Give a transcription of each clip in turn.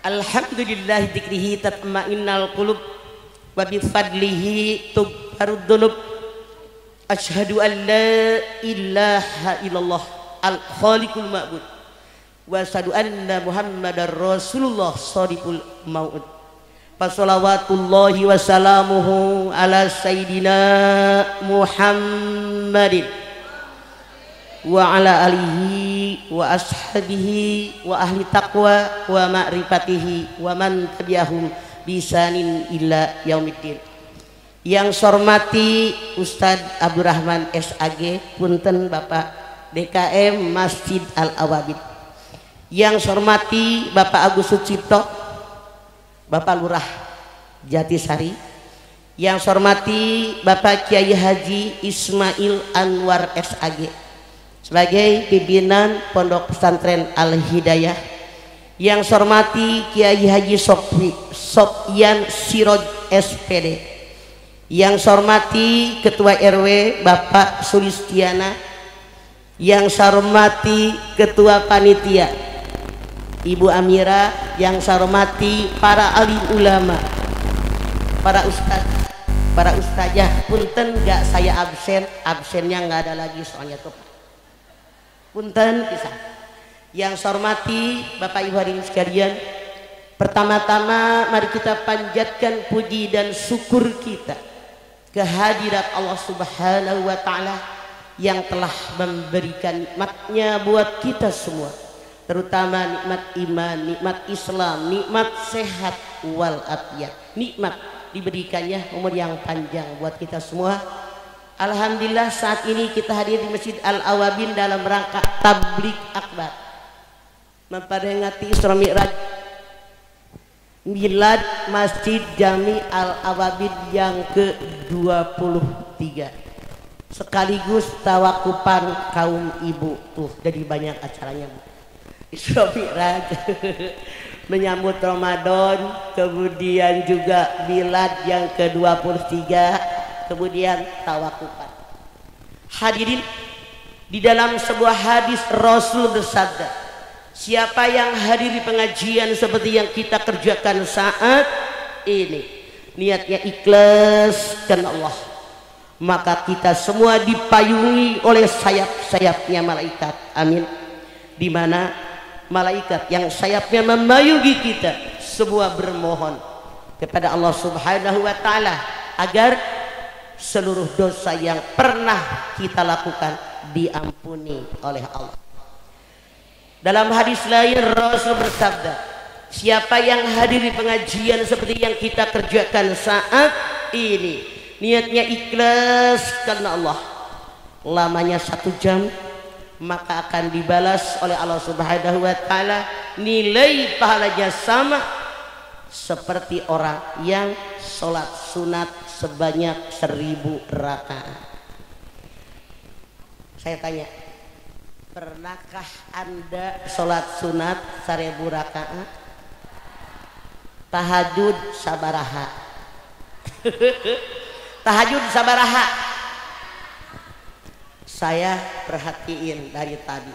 Alhamdulillah dzikrihi tatma'innal qulub wa bi fadlihi tubharud dzunub. Asyhadu an la ilaha illallah al-khaliqul ma'bud wa asyhadu anna Muhammadar Rasulullah shadiqul mau'ud. Fassalawatullahi wa salamuhu ala sayyidina Muhammadin wa ala alihi wa ashabihi wa ahli taqwa wa ma'rifatihi wa man tabi'ahum bisanin illa yaumiddin. Yang saya hormati Ustadz Abdurrahman SAG, punten Bapak DKM Masjid Al-Awabid. Yang saya hormati Bapak Agus Sucipto, Bapak Lurah Jatisari. Yang saya hormati Bapak Kiai Haji Ismail Anwar SAG sebagai pimpinan Pondok Pesantren Al-Hidayah. Yang saya hormati Kiai Haji Sofyan Siroj SPD. Yang saya hormati Ketua RW Bapak Sulistiana. Yang saya hormati Ketua Panitia Ibu Amira. Yang saya hormati para alim ulama, para ustadz, para ustazah. Punten gak saya absennya nggak ada lagi soalnya tuh. Punten pisah. Yang saya hormati Bapak Ibu hadirin sekalian, pertama-tama mari kita panjatkan puji dan syukur kita kehadirat Allah Subhanahu wa Ta'ala yang telah memberikan nikmatnya buat kita semua, terutama nikmat iman, nikmat Islam, nikmat sehat wal afiat, nikmat diberikannya umur yang panjang buat kita semua. Alhamdulillah saat ini kita hadir di Masjid Al-Awabin dalam rangka tabligh akbar memperingati Isra Mi'raj Milad Masjid Jami Al-Awabin yang ke-23, sekaligus tawakupan kaum ibu. Tuh jadi banyak acaranya Bu. Isra Mi'raj menyambut Ramadan, kemudian juga Milad yang ke-23, kemudian tawakupan. Hadirin, di dalam sebuah hadis Rasul bersabda, siapa yang hadiri pengajian seperti yang kita kerjakan saat ini, niatnya ikhlas karena Allah, maka kita semua dipayungi oleh sayap-sayapnya malaikat. Amin. Di mana malaikat yang sayapnya memayungi kita semua bermohon kepada Allah Subhanahu wa Ta'ala agar seluruh dosa yang pernah kita lakukan diampuni oleh Allah. Dalam hadis lain Rasul bersabda, siapa yang hadiri pengajian seperti yang kita kerjakan saat ini, niatnya ikhlas karena Allah, lamanya 1 jam, maka akan dibalas oleh Allah Subhanahu wa Ta'ala, nilai pahalanya sama seperti orang yang sholat sunat sebanyak 1000 rakaat. Saya tanya, pernahkah Anda sholat sunat 1000 rakaat? Tahajud sabaraha? Tahajud sabaraha? Saya perhatiin dari tadi,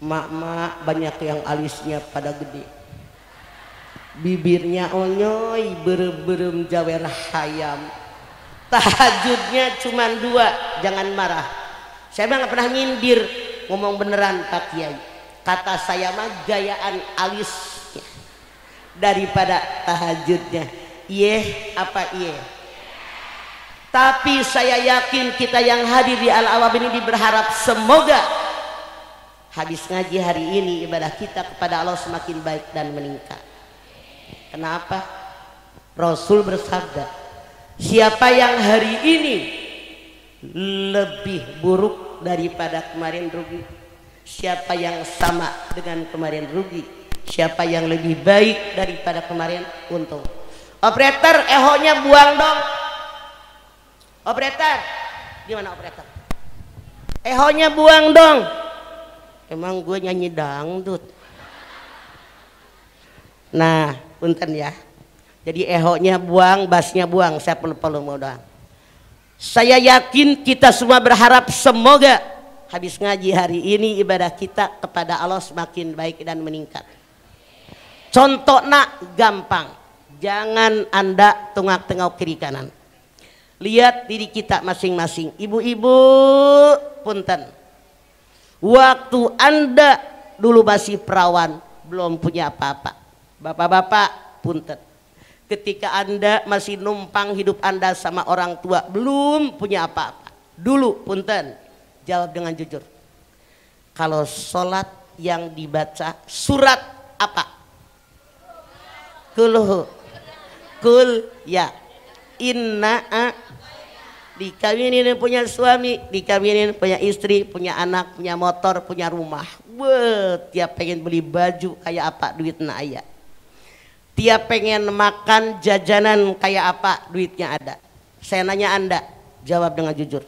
mak-mak banyak yang alisnya pada gede, bibirnya onyoy, berem-berem jawer hayam. Tahajudnya cuma 2, jangan marah. Saya nggak pernah nyindir, ngomong beneran Pak Kiai. Kata saya mah gayaan alisnya daripada tahajudnya. Iye apa iye? Tapi saya yakin kita yang hadir di Al-Awabin ini berharap semoga habis ngaji hari ini ibadah kita kepada Allah semakin baik dan meningkat. Kenapa? Rasul bersabda, siapa yang hari ini lebih buruk daripada kemarin rugi, siapa yang sama dengan kemarin rugi, siapa yang lebih baik daripada kemarin untung. Operator, ehonya buang dong. Operator, gimana operator? Ehonya buang dong. Emang gue nyanyi dangdut. Nah, punten ya. Jadi ehonya buang, bassnya buang, saya perlu mau doang. Saya yakin kita semua berharap semoga habis ngaji hari ini ibadah kita kepada Allah semakin baik dan meningkat. Contohnya gampang, jangan Anda tengok-tengok kiri kanan. Lihat diri kita masing-masing. Ibu-ibu punten, waktu Anda dulu masih perawan, belum punya apa-apa. Bapak-bapak punten, ketika Anda masih numpang hidup Anda sama orang tua, belum punya apa-apa. Dulu punten, jawab dengan jujur. Kalau sholat yang dibaca surat apa? Kul ya. Inna dikawinin punya suami, dikawinin punya istri, punya anak, punya motor, punya rumah. Tiap pengen beli baju kayak apa duitnya aya. Tiap pengen makan jajanan kayak apa duitnya ada. Saya nanya Anda, jawab dengan jujur.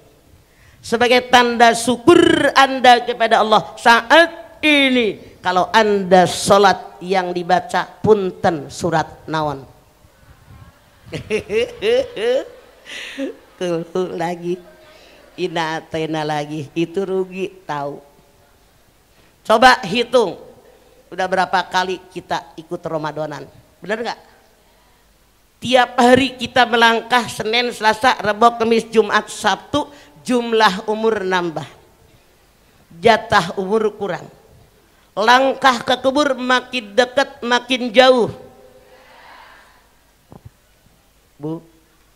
Sebagai tanda syukur Anda kepada Allah saat ini, kalau Anda sholat yang dibaca punten surat naon? Tuh lagi, inatena lagi, itu rugi tahu. Coba hitung, udah berapa kali kita ikut Ramadanan, bener nggak? Tiap hari kita melangkah Senin, Selasa, Rabu, Kamis, Jumat, Sabtu, jumlah umur nambah, jatah umur kurang. Langkah ke kubur makin dekat makin jauh. Bu,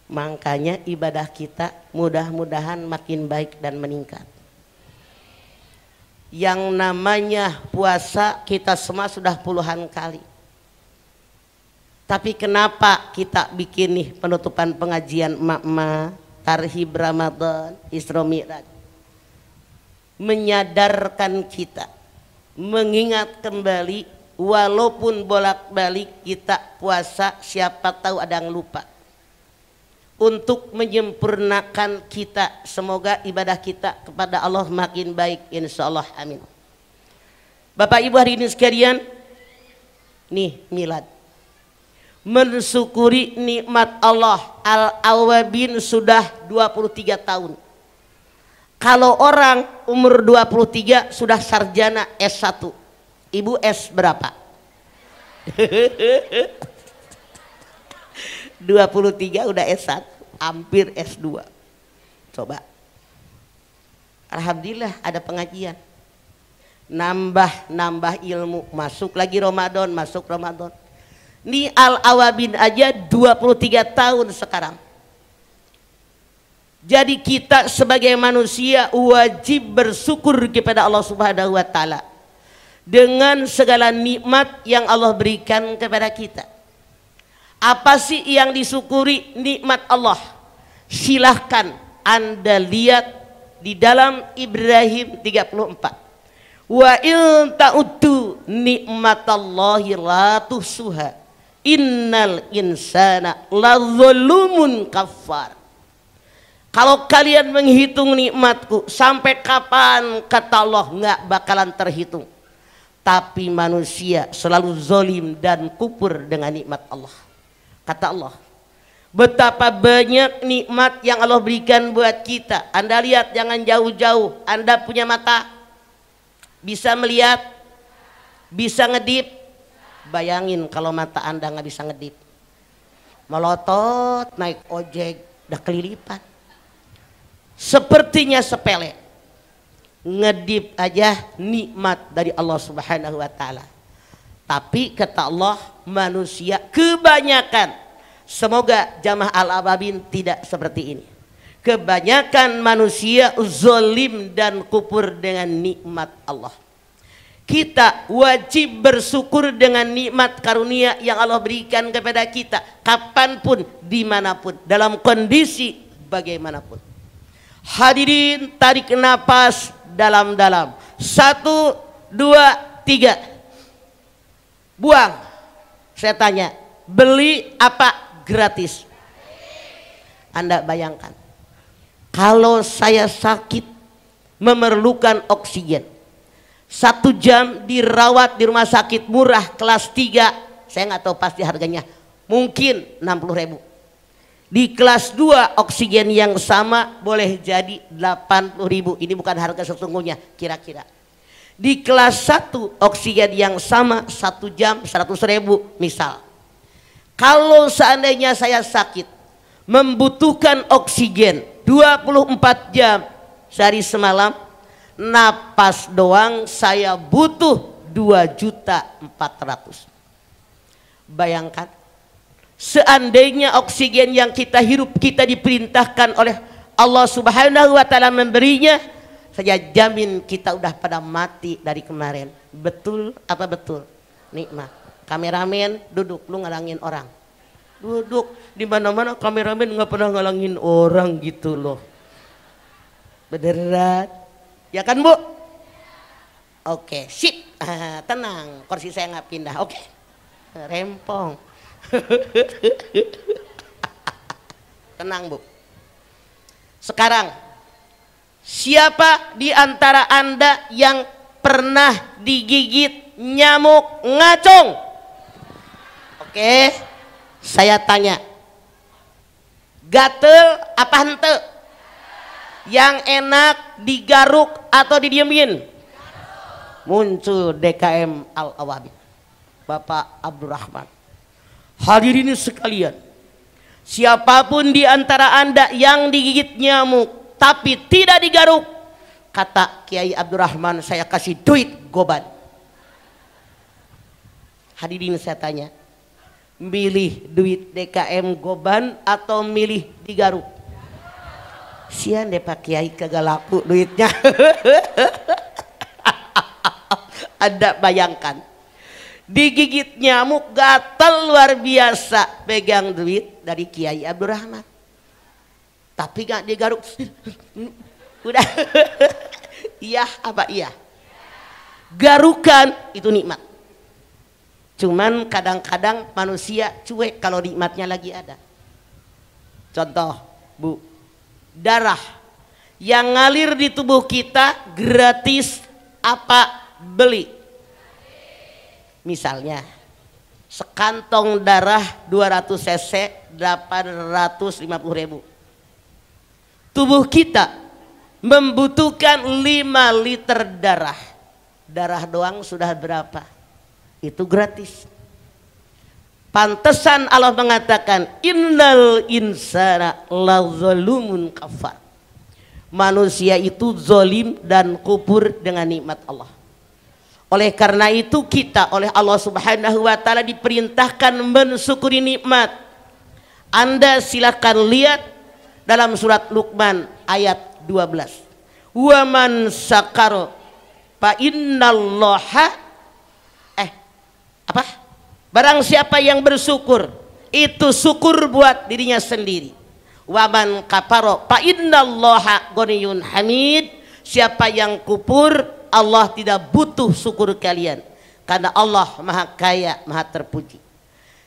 makanya ibadah kita mudah-mudahan makin baik dan meningkat. Yang namanya puasa kita semua sudah puluhan kali. Tapi kenapa kita bikin nih penutupan pengajian emak-emak, tarhib Ramadan, Isra Mi'raj? Menyadarkan kita, mengingat kembali, walaupun bolak-balik kita puasa, siapa tahu ada yang lupa. Untuk menyempurnakan kita, semoga ibadah kita kepada Allah makin baik, insya Allah, amin. Bapak Ibu hari ini sekalian, nih milad, mensyukuri nikmat Allah. Al-Awabin sudah 23 tahun. Kalau orang umur 23 sudah sarjana S1. Ibu S berapa? 23 udah S1, hampir S2. Coba. Alhamdulillah ada pengajian. Nambah ilmu, masuk lagi Ramadan, masuk Ramadan. Ini Al-Awabin aja 23 tahun sekarang. Jadi kita sebagai manusia wajib bersyukur kepada Allah Subhanahu wa taala dengan segala nikmat yang Allah berikan kepada kita. Apa sih yang disyukuri nikmat Allah? Silahkan Anda lihat di dalam Ibrahim 34. Wa in ta'uddu nikmatallahi la tuhsuha innal insana ladzalumun kafar. Kalau kalian menghitung nikmatku sampai kapan, kata Allah, nggak bakalan terhitung. Tapi manusia selalu zolim dan kufur dengan nikmat Allah. Kata Allah, betapa banyak nikmat yang Allah berikan buat kita. Anda lihat, jangan jauh-jauh. Anda punya mata, bisa melihat, bisa ngedip. Bayangin kalau mata Anda nggak bisa ngedip, melotot naik ojek udah kelilipan. Sepertinya sepele, ngedip aja nikmat dari Allah Subhanahu wa taala. Tapi kata Allah, manusia kebanyakan, semoga jamaah Al-Awabin tidak seperti ini. Kebanyakan manusia zalim dan kufur dengan nikmat Allah. Kita wajib bersyukur dengan nikmat karunia yang Allah berikan kepada kita, kapanpun, dimanapun, dalam kondisi bagaimanapun. Hadirin, tarik nafas dalam-dalam. 1, 2, 3. Buang. Saya tanya, beli apa gratis? Anda bayangkan, kalau saya sakit memerlukan oksigen, 1 jam dirawat di rumah sakit murah kelas 3, saya nggak tahu pasti harganya, mungkin 60.000. Di kelas 2 oksigen yang sama boleh jadi 80.000. Ini bukan harga sesungguhnya, kira-kira. Di kelas 1 oksigen yang sama 1 jam 100.000 misal. Kalau seandainya saya sakit membutuhkan oksigen 24 jam sehari semalam, napas doang saya butuh 2.400.000. Bayangkan, seandainya oksigen yang kita hirup kita diperintahkan oleh Allah Subhanahu wa taala memberinya, saya jamin kita udah pada mati dari kemarin. Betul apa betul? Nikmat. Kameramen duduk, lu ngalangin orang. Duduk di mana-mana kameramen nggak pernah ngalangin orang gitu loh. Beneran? Ya kan Bu? Oke, sip. Tenang, kursi saya nggak pindah. Oke, rempong. Tenang Bu. Sekarang, siapa di antara Anda yang pernah digigit nyamuk ngacung? Oke, saya tanya, gatel apa hente? Yang enak digaruk atau didiemin? Muncul DKM Al-Awabi, Bapak Abdurrahman. Hadirin sekalian, siapapun di antara Anda yang digigit nyamuk tapi tidak digaruk, kata Kiai Abdurrahman, saya kasih duit goban. Hadirin saya tanya, milih duit DKM goban atau milih digaruk? Sian deh Pak Kiai, kagak laku duitnya. Ada bayangkan, digigit nyamuk gatal luar biasa, pegang duit dari Kiai Abdurrahman tapi gak digaruk. Udah. Iya apa iya? Garukan itu nikmat. Cuman kadang-kadang manusia cuek kalau nikmatnya lagi ada. Contoh Bu, darah yang ngalir di tubuh kita gratis apa beli? Misalnya sekantong darah 200 cc 850.000. Tubuh kita membutuhkan 5 liter darah. Darah doang sudah berapa? Itu gratis. Pantesan Allah mengatakan innal insana lazalumun kafar. Manusia itu zalim dan kufur dengan nikmat Allah. Oleh karena itu kita oleh Allah Subhanahu wa taala diperintahkan mensyukuri nikmat. Anda silakan lihat dalam surat Luqman ayat 12. Wa man sakara fa innallaha barang siapa yang bersyukur itu syukur buat dirinya sendiri. Wa man kafara fa innallaha ghaniyun hamid. Siapa yang kufur, Allah tidak butuh syukur kalian karena Allah maha kaya, maha terpuji.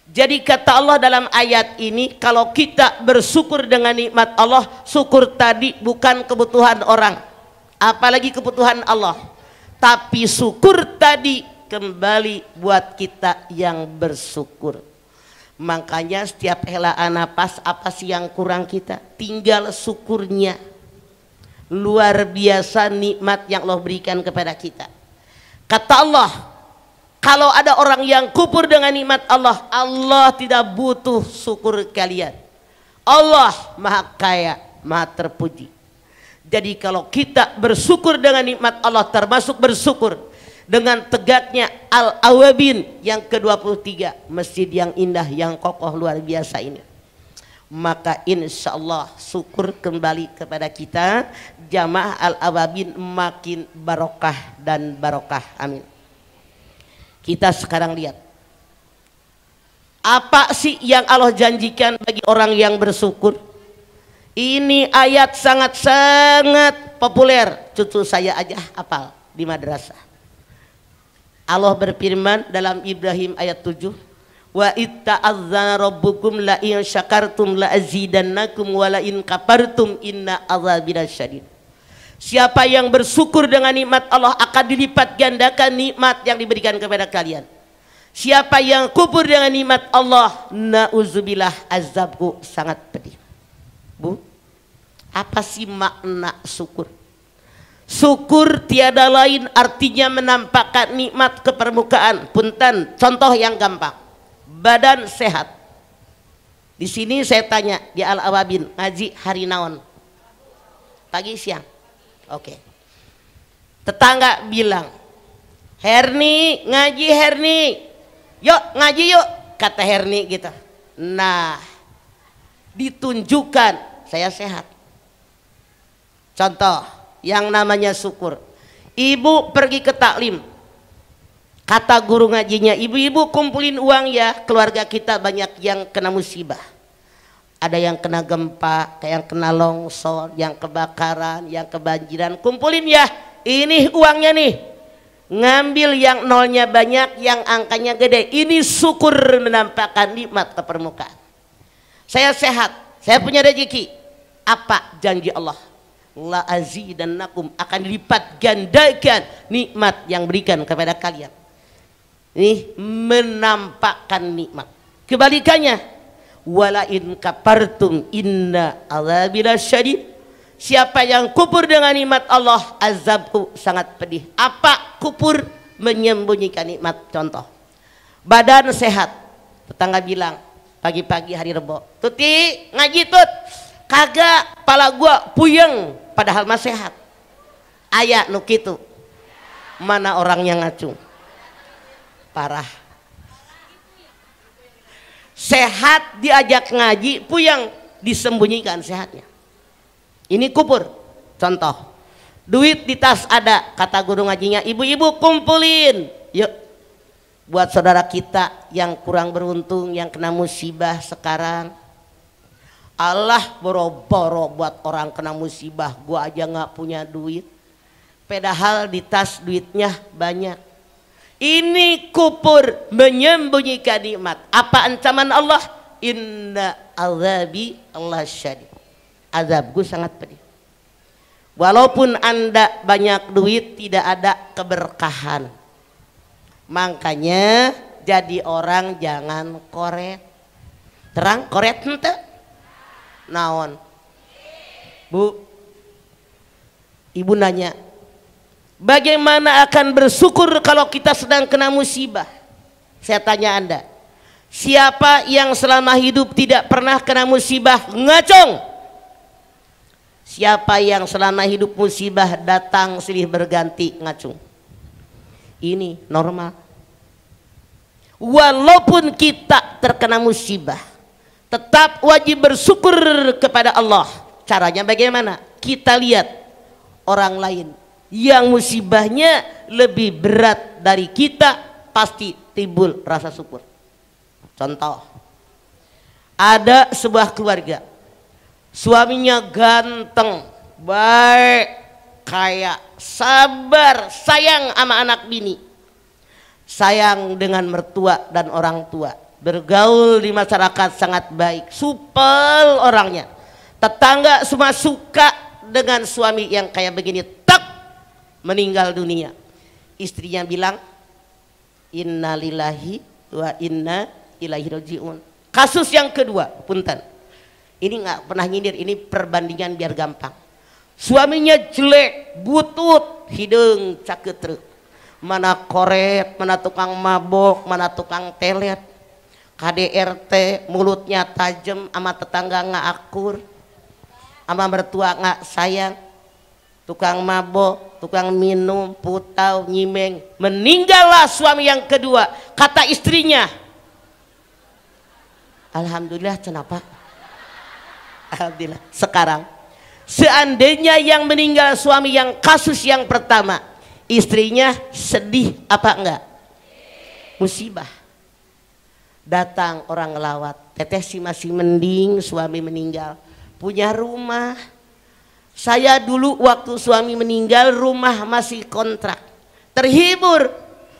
Jadi kata Allah dalam ayat ini, kalau kita bersyukur dengan nikmat Allah, syukur tadi bukan kebutuhan orang, apalagi kebutuhan Allah, tapi syukur tadi kembali buat kita yang bersyukur. Makanya setiap helaan napas, apa sih yang kurang kita? Tinggal syukurnya. Luar biasa nikmat yang Allah berikan kepada kita. Kata Allah, kalau ada orang yang kufur dengan nikmat Allah, Allah tidak butuh syukur kalian. Allah maha kaya, maha terpuji. Jadi kalau kita bersyukur dengan nikmat Allah, termasuk bersyukur dengan tegaknya Al-Awabin yang ke-23, masjid yang indah, yang kokoh luar biasa ini, maka insya Allah syukur kembali kepada kita. Jamaah Al-Awabin makin barokah dan barokah, amin. Kita sekarang lihat, apa sih yang Allah janjikan bagi orang yang bersyukur? Ini ayat sangat-sangat populer, cucu saya aja hafal di madrasah. Allah berfirman dalam Ibrahim ayat 7, wa itta'adzana rabbukum la in syakartum la azidannakum wa la in kafartum inna azabi lasyadid. Siapa yang bersyukur dengan nikmat Allah akan dilipat gandakan nikmat yang diberikan kepada kalian. Siapa yang kufur dengan nikmat Allah, nauzubillah, azabku sangat pedih. Bu, apa sih makna syukur? Syukur tiada lain artinya menampakkan nikmat ke permukaan. Punten, contoh yang gampang. Badan sehat. Di sini saya tanya di Al-Awabin, ngaji hari naon? Pagi siang. Oke. Tetangga bilang, Herni, ngaji Herni. Yuk ngaji yuk, kata Herni gitu. Nah, ditunjukkan saya sehat. Contoh yang namanya syukur. Ibu pergi ke taklim. Kata guru ngajinya, ibu-ibu kumpulin uang ya, keluarga kita banyak yang kena musibah. Ada yang kena gempa, kayak yang kena longsor, yang kebakaran, yang kebanjiran. Kumpulin ya, ini uangnya nih. Ngambil yang nolnya banyak, yang angkanya gede. Ini syukur menampakkan nikmat ke permukaan. Saya sehat, saya punya rezeki. Apa janji Allah? La azidannakum, akan dilipat gandakan nikmat yang berikan kepada kalian. Ini menampakkan nikmat. Kebalikannya, wala in kafartum inna azabi lasyadid. Siapa yang kufur dengan nikmat Allah, azabku sangat pedih. Apa kufur? Menyembunyikan nikmat. Contoh, badan sehat. Tetangga bilang pagi-pagi hari Rebo, Tuti ngaji tut. Kagak, pala gua puyeng, padahal mah sehat. Aya nu kitu. Mana orangnya ngacung? Parah. Sehat diajak ngaji, puyeng, disembunyikan sehatnya. Ini kufur. Contoh, duit di tas ada, kata guru ngajinya, ibu-ibu kumpulin. Yuk, buat saudara kita yang kurang beruntung, yang kena musibah sekarang. Allah boro-boro buat orang kena musibah, gua aja nggak punya duit. Padahal di tas duitnya banyak. Ini kufur, menyembunyikan nikmat. Apa ancaman Allah? Inna azabi Allah syadid. Azabku sangat pedih. Walaupun Anda banyak duit, tidak ada keberkahan. Makanya jadi orang jangan koret. Terang koret ente? Naon? Bu, ibu nanya, bagaimana akan bersyukur kalau kita sedang kena musibah? Saya tanya Anda, siapa yang selama hidup tidak pernah kena musibah? Ngacung. Siapa yang selama hidup musibah datang silih berganti? Ngacung. Ini normal. Walaupun kita terkena musibah, tetap wajib bersyukur kepada Allah. Caranya bagaimana? Kita lihat orang lain yang musibahnya lebih berat dari kita, pasti timbul rasa syukur. Contoh, ada sebuah keluarga, suaminya ganteng, baik, kaya, sabar, sayang sama anak bini, sayang dengan mertua dan orang tua, bergaul di masyarakat sangat baik, supel orangnya, tetangga semua suka dengan suami yang kayak begini. Tak, meninggal dunia. Istrinya bilang, innalillahi wa inna ilaihi rajiun. Kasus yang kedua, punten, ini nggak pernah nyindir, ini perbandingan biar gampang. Suaminya jelek, butut, hidung caketrek, mana koret, mana tukang mabok, mana tukang telet, KDRT, mulutnya tajam, sama tetangga nggak akur, sama mertua nggak sayang, tukang mabok, tukang minum, putau, nyimeng. Meninggallah suami yang kedua. Kata istrinya, alhamdulillah, kenapa? Alhamdulillah. Sekarang seandainya yang meninggal suami yang kasus yang pertama, istrinya sedih apa enggak? Musibah. Datang orang ngelawat, teteh sih masih mending suami meninggal, punya rumah. Saya dulu waktu suami meninggal rumah masih kontrak, terhibur.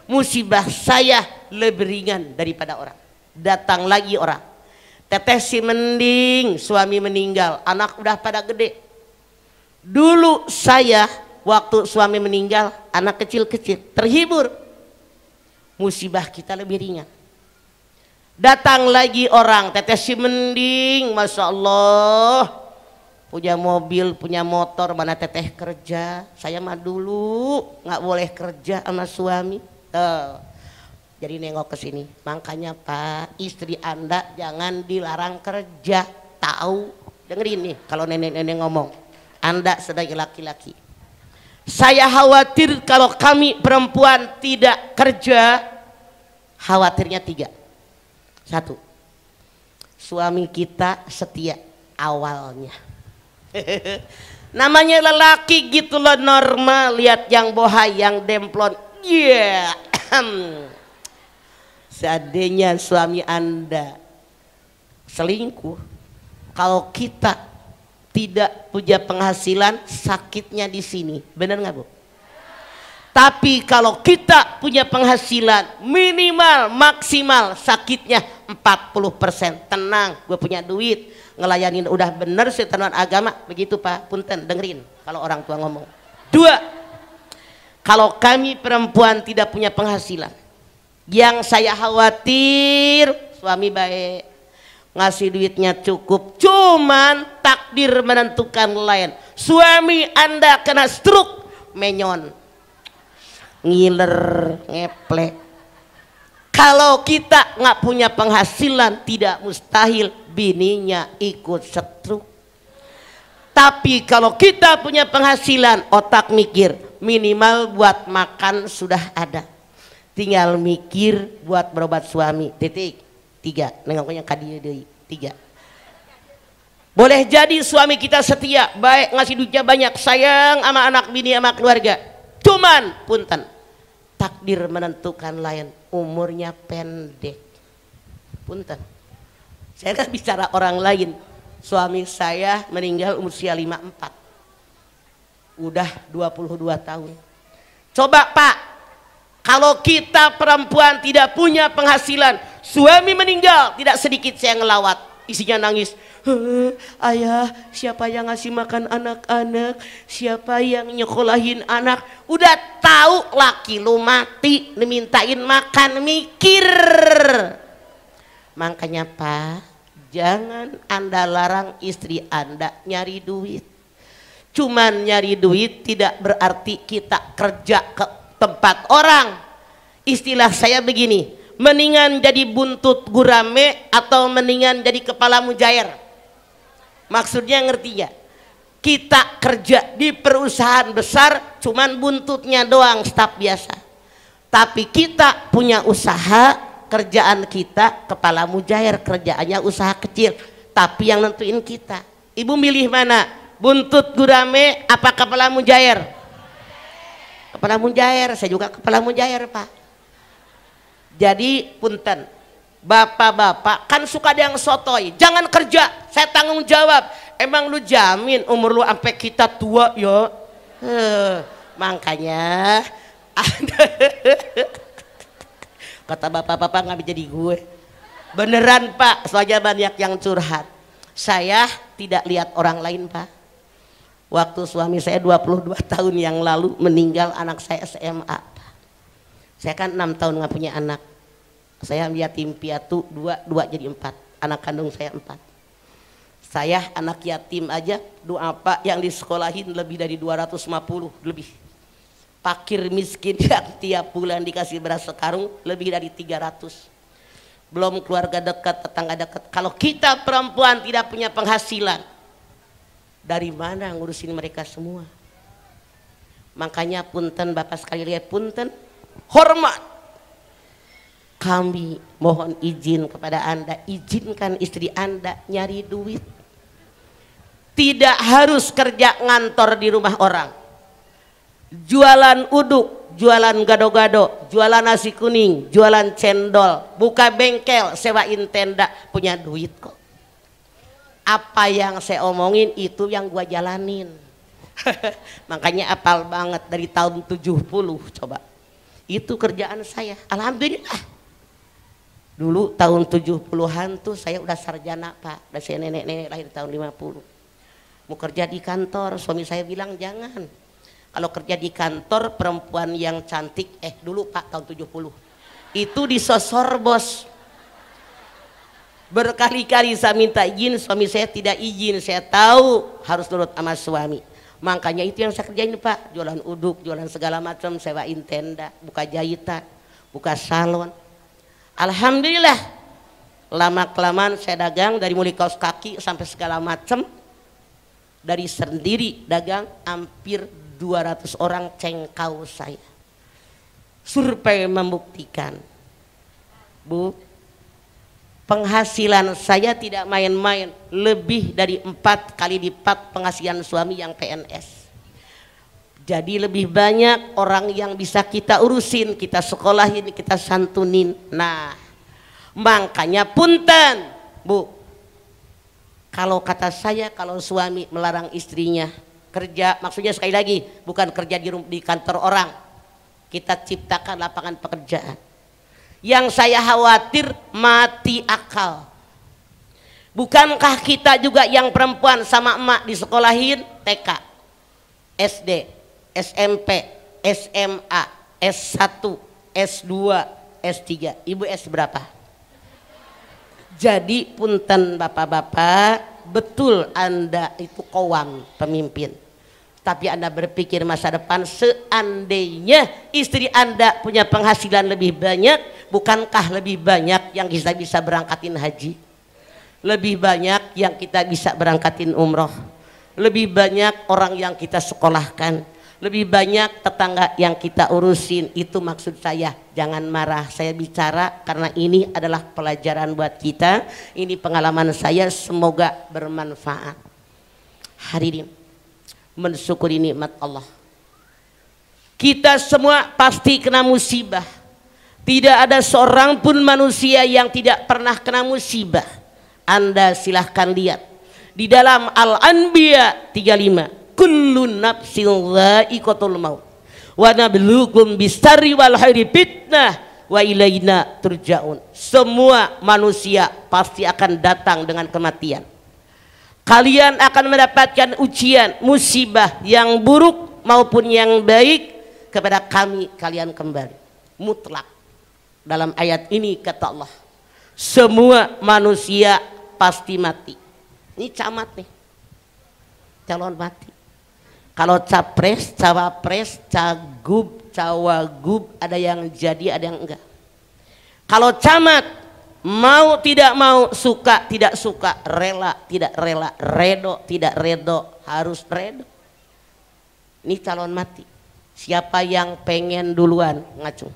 Musibah saya lebih ringan daripada orang. Datang lagi orang, teteh sih mending suami meninggal, anak udah pada gede. Dulu saya waktu suami meninggal anak kecil-kecil, terhibur. Musibah kita lebih ringan. Datang lagi orang, teteh si mending, masya Allah, punya mobil, punya motor, mana teteh kerja. Saya mah dulu nggak boleh kerja sama suami. Jadi nengok ke sini. Makanya Pak, istri Anda jangan dilarang kerja. Tahu? Dengerin nih kalau nenek-nenek ngomong. Anda sebagai laki-laki. Saya khawatir kalau kami perempuan tidak kerja. Khawatirnya 3. 1. Suami kita setia awalnya. Namanya lelaki gitu loh, normal. Lihat yang bohai, yang demplon. Iya. Seandainya suami Anda selingkuh, kalau kita tidak punya penghasilan, sakitnya di sini. Benar nggak Bu? Tapi kalau kita punya penghasilan minimal maksimal, sakitnya 40%. Tenang, gue punya duit, ngelayanin udah bener setenuan agama. Begitu Pak, punten dengerin kalau orang tua ngomong. 2, kalau kami perempuan tidak punya penghasilan, yang saya khawatir suami baik, ngasih duitnya cukup, cuman takdir menentukan lain. Suami Anda kena stroke, menyon, ngiler, ngeplek. Kalau kita nggak punya penghasilan, tidak mustahil bininya ikut stroke. Tapi kalau kita punya penghasilan, otak mikir, minimal buat makan sudah ada, tinggal mikir buat berobat suami. Titik. 3, nengoknya kadieu deui. 3. Boleh jadi suami kita setia, baik, ngasih duitnya banyak, sayang sama anak bini sama keluarga. Cuman punten, takdir menentukan lain, umurnya pendek. Punten. Saya kan bicara orang lain. Suami saya meninggal usia 54. Udah 22 tahun. Coba Pak, kalau kita perempuan tidak punya penghasilan, suami meninggal, tidak sedikit saya ngelawat, isinya nangis. Ayah, siapa yang ngasih makan anak-anak, siapa yang nyekolahin anak. Udah tahu laki lu mati, dimintain makan, mikir. Makanya Pak, jangan Anda larang istri Anda nyari duit. Cuman nyari duit tidak berarti kita kerja ke tempat orang. Istilah saya begini, mendingan jadi buntut gurame atau mendingan jadi kepala mujair. Maksudnya ngerti ya? Kita kerja di perusahaan besar cuman buntutnya doang staf biasa. Tapi kita punya usaha, kerjaan kita kepala mujair, kerjaannya usaha kecil, tapi yang nentuin kita. Ibu milih mana? Buntut gurame apa kepala mujair? Kepala mujair. Saya juga kepala mujair Pak. Jadi punten, bapak-bapak kan suka ada yang sotoy, jangan kerja, saya tanggung jawab. Emang lu jamin umur lu sampai kita tua ya? Makanya kata bapak-bapak nggak jadi gue. Beneran Pak, soalnya banyak yang curhat. Saya tidak lihat orang lain Pak. Waktu suami saya 22 tahun yang lalu meninggal, anak saya SMA. Saya kan 6 tahun nggak punya anak. Saya yatim piatu, 2 jadi 4. Anak kandung saya 4. Saya anak yatim aja, doa Pak yang disekolahin lebih dari 250 lebih. Fakir miskin yang tiap bulan dikasih beras sekarung lebih dari 300. Belum keluarga dekat, tetangga dekat. Kalau kita perempuan tidak punya penghasilan, dari mana ngurusin mereka semua? Makanya punten Bapak sekali lihat, punten, hormat. Kami mohon izin kepada Anda, izinkan istri Anda nyari duit. Tidak harus kerja ngantor di rumah orang. Jualan uduk, jualan gado-gado, jualan nasi kuning, jualan cendol, buka bengkel, sewain tenda, punya duit kok. Apa yang saya omongin itu yang gua jalanin. Makanya apal banget dari tahun 70 coba. Itu kerjaan saya, alhamdulillah. Dulu tahun 70-an tuh saya udah sarjana Pak, udah saya nenek-nenek lahir tahun 50. Mau kerja di kantor, suami saya bilang jangan. Kalau kerja di kantor perempuan yang cantik, dulu Pak tahun 70. Itu disosor bos. Berkali-kali saya minta izin, suami saya tidak izin. Saya tahu harus nurut sama suami. Makanya itu yang saya kerjain Pak, jualan uduk, jualan segala macam, sewain tenda, buka jahitan, buka salon. Alhamdulillah, lama kelamaan saya dagang dari mulai kaos kaki sampai segala macam. Dari sendiri dagang hampir 200 orang cengkau saya. Survei membuktikan, Bu, penghasilan saya tidak main-main, lebih dari 4 kali lipat penghasilan suami yang PNS. Jadi lebih banyak orang yang bisa kita urusin, kita sekolahin, kita santunin. Nah, makanya punten, Bu, kalau kata saya, kalau suami melarang istrinya kerja, maksudnya sekali lagi bukan kerja di kantor orang, kita ciptakan lapangan pekerjaan. Yang saya khawatir mati akal. Bukankah kita juga yang perempuan sama emak disekolahin TK, SD, SMP, SMA, S1, S2, S3. Ibu S berapa? Jadi punten bapak-bapak, betul Anda itu kowam pemimpin. Tapi Anda berpikir masa depan, seandainya istri Anda punya penghasilan lebih banyak, bukankah lebih banyak yang kita bisa berangkatin haji? Lebih banyak yang kita bisa berangkatin umroh? Lebih banyak orang yang kita sekolahkan? Lebih banyak tetangga yang kita urusin? Itu maksud saya. Jangan marah, saya bicara karena ini adalah pelajaran buat kita. Ini pengalaman saya, semoga bermanfaat. Hadirin, mensyukuri nikmat Allah. Kita semua pasti kena musibah. Tidak ada seorang pun manusia yang tidak pernah kena musibah. Anda silahkan lihat di dalam Al-Anbiya 35, kullu nafsin dha'iqatul maut wa nabluukum bis-syarri wal khairi fitnah wa ilaina turja'un. Semua manusia pasti akan datang dengan kematian. Kalian akan mendapatkan ujian, musibah yang buruk maupun yang baik, kepada kami kalian kembali. Mutlak. Dalam ayat ini kata Allah, semua manusia pasti mati. Ini camat nih, calon mati. Kalau capres, cawapres, cagup, cawagub, ada yang jadi, ada yang enggak. Kalau camat, mau tidak mau, suka tidak suka, rela tidak rela, redo tidak redo, harus redo. Ini calon mati. Siapa yang pengen duluan? Ngacung.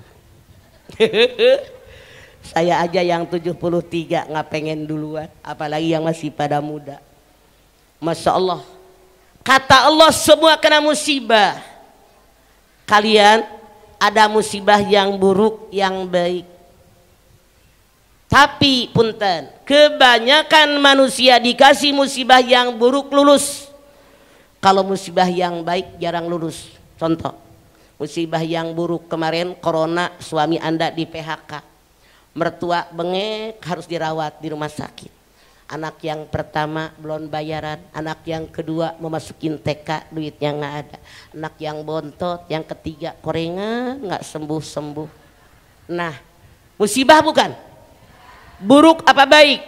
Saya aja yang 73 nggak pengen duluan, apalagi yang masih pada muda. Masya Allah. Kata Allah, semua kena musibah. Kalian ada musibah yang buruk, yang baik. Tapi punten, kebanyakan manusia dikasih musibah yang buruk lulus. Kalau musibah yang baik jarang lulus. Contoh, musibah yang buruk kemarin corona, suami Anda di PHK. Mertua bengek, harus dirawat di rumah sakit. Anak yang pertama belum bayaran, anak yang kedua mau masukin TK, duitnya nggak ada. Anak yang bontot, yang ketiga korengan nggak sembuh-sembuh. Nah, musibah bukan? Buruk apa baik?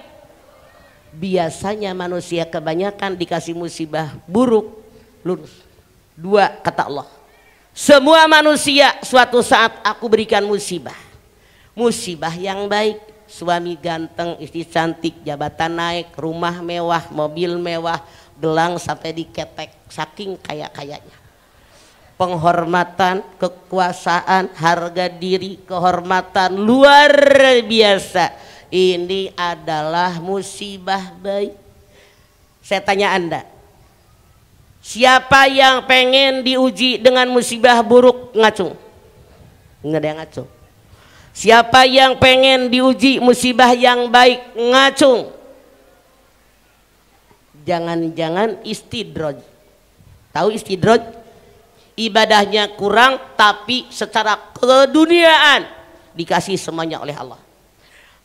Biasanya manusia kebanyakan dikasih musibah buruk, lurus. 2 kata Allah, semua manusia suatu saat aku berikan musibah. Musibah yang baik, suami ganteng, istri cantik, jabatan naik, rumah mewah, mobil mewah, gelang sampai diketek, saking kaya-kayanya. Penghormatan, kekuasaan, harga diri, kehormatan luar biasa. Ini adalah musibah baik. Saya tanya Anda, siapa yang pengen diuji dengan musibah buruk? Ngacung. Nggak ada yang ngacung. Siapa yang pengen diuji musibah yang baik? Ngacung. Jangan-jangan istidroj. Tahu istidroj? Ibadahnya kurang tapi secara keduniaan dikasih semuanya oleh Allah.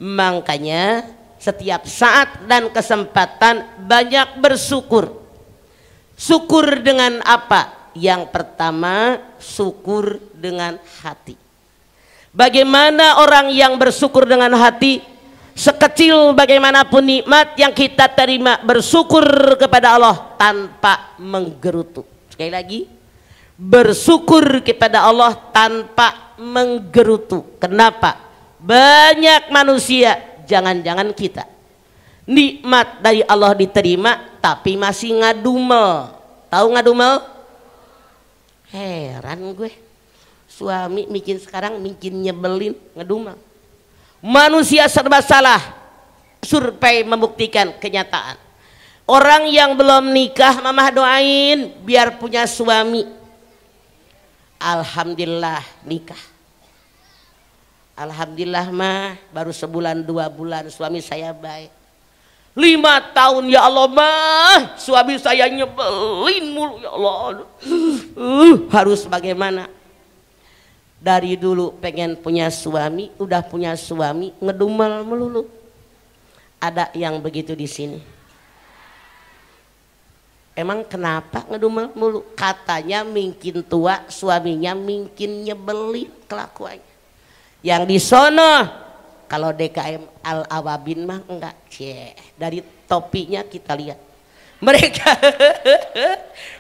Makanya setiap saat dan kesempatan banyak bersyukur. Syukur dengan apa? Yang pertama, syukur dengan hati. Bagaimana orang yang bersyukur dengan hati? sekecil bagaimanapun nikmat yang kita terima, bersyukur kepada Allah tanpa menggerutu. Sekali lagi, bersyukur kepada Allah tanpa menggerutu. Kenapa? Banyak manusia, jangan-jangan kita, nikmat dari Allah diterima tapi masih ngadumel. Tahu ngadumel? Heran gue, suami bikin sekarang bikin nyebelin, ngedumel. Manusia serba salah. Survei membuktikan kenyataan. Orang yang belum nikah, mamah doain biar punya suami. Alhamdulillah nikah. Alhamdulillah mah baru sebulan 2 bulan suami saya baik. 5 tahun ya Allah mah suami saya nyebelin mulu ya Allah. Harus bagaimana? Dari dulu pengen punya suami, udah punya suami ngedumel melulu. Ada yang begitu di sini? Emang kenapa ngedumel mulu? Katanya mungkin tua, suaminya mungkin nyebelin kelakuannya. Yang di sono kalau DKM Al Awabin mah enggak. Dari topinya kita lihat.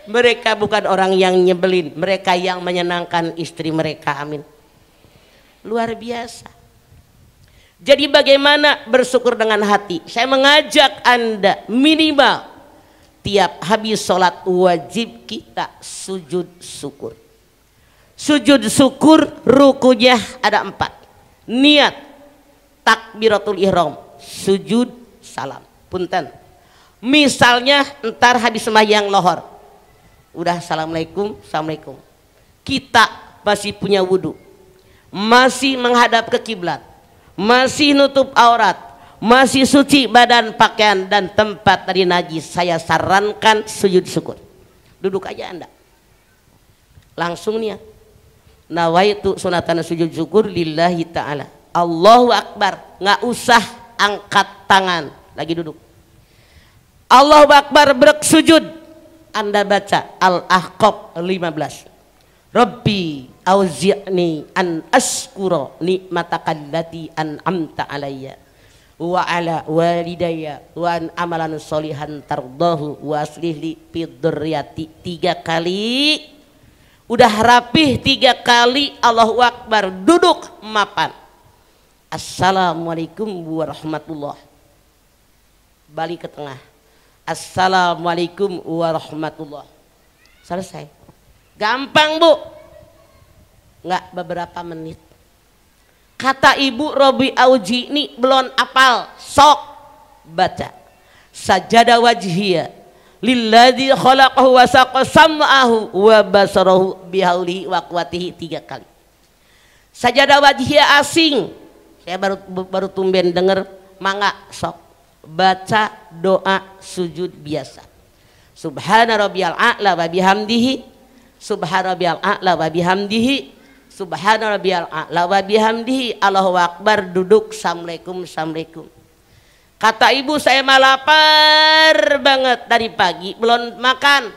Mereka bukan orang yang nyebelin, mereka yang menyenangkan istri mereka. Amin. Luar biasa. Jadi bagaimana bersyukur dengan hati? Saya mengajak Anda minimal tiap habis sholat wajib kita sujud syukur. Sujud syukur rukunya ada 4. Niat, takbiratul ihram, sujud, salam. Punten. Misalnya entar habis sembahyang lohor, udah assalamualaikum, assalamualaikum. Kita masih punya wudhu, masih menghadap ke kiblat, masih nutup aurat, masih suci badan, pakaian dan tempat dari najis. Saya sarankan sujud syukur. Duduk aja Anda. Langsung niat. Nawaitu sunatan sujud syukur lillahi ta'ala. Allahu Akbar. Nggak usah angkat tangan. Lagi duduk. Allahu Akbar bersujud. Anda baca Al-Ahqaf 15. Rabbi auzi'ni an askura ni'mataka allati an'amta alayya wa ala walidayya wa an amalan sholihan tardahu wa aslih li fi dzurriyyati. 3 kali. Udah rapih 3 kali Allahu Akbar, duduk mapan. Assalamualaikum warahmatullahi. Balik ke tengah. Assalamualaikum warahmatullahi. Selesai. Gampang Bu. Enggak beberapa menit. Kata Ibu Robi Auji ini belum apal, sok baca. Sajada wajhiya lilladzi khalaqahu wa saqa sam'ahu wa basarahu bihaulihi wa quwwatihi 3 kali. Sajada wajhiya asing. Saya baru tumben denger, mangga sok baca doa sujud biasa. Subhana rabbiyal a'la wa bihamdihi, subhana rabbiyal a'la wa bihamdihi, subhana rabbiyal a'la wa bihamdihi, Allahu akbar, duduk, assalamualaikum, assalamualaikum. Kata ibu, saya mah lapar banget dari pagi belum makan.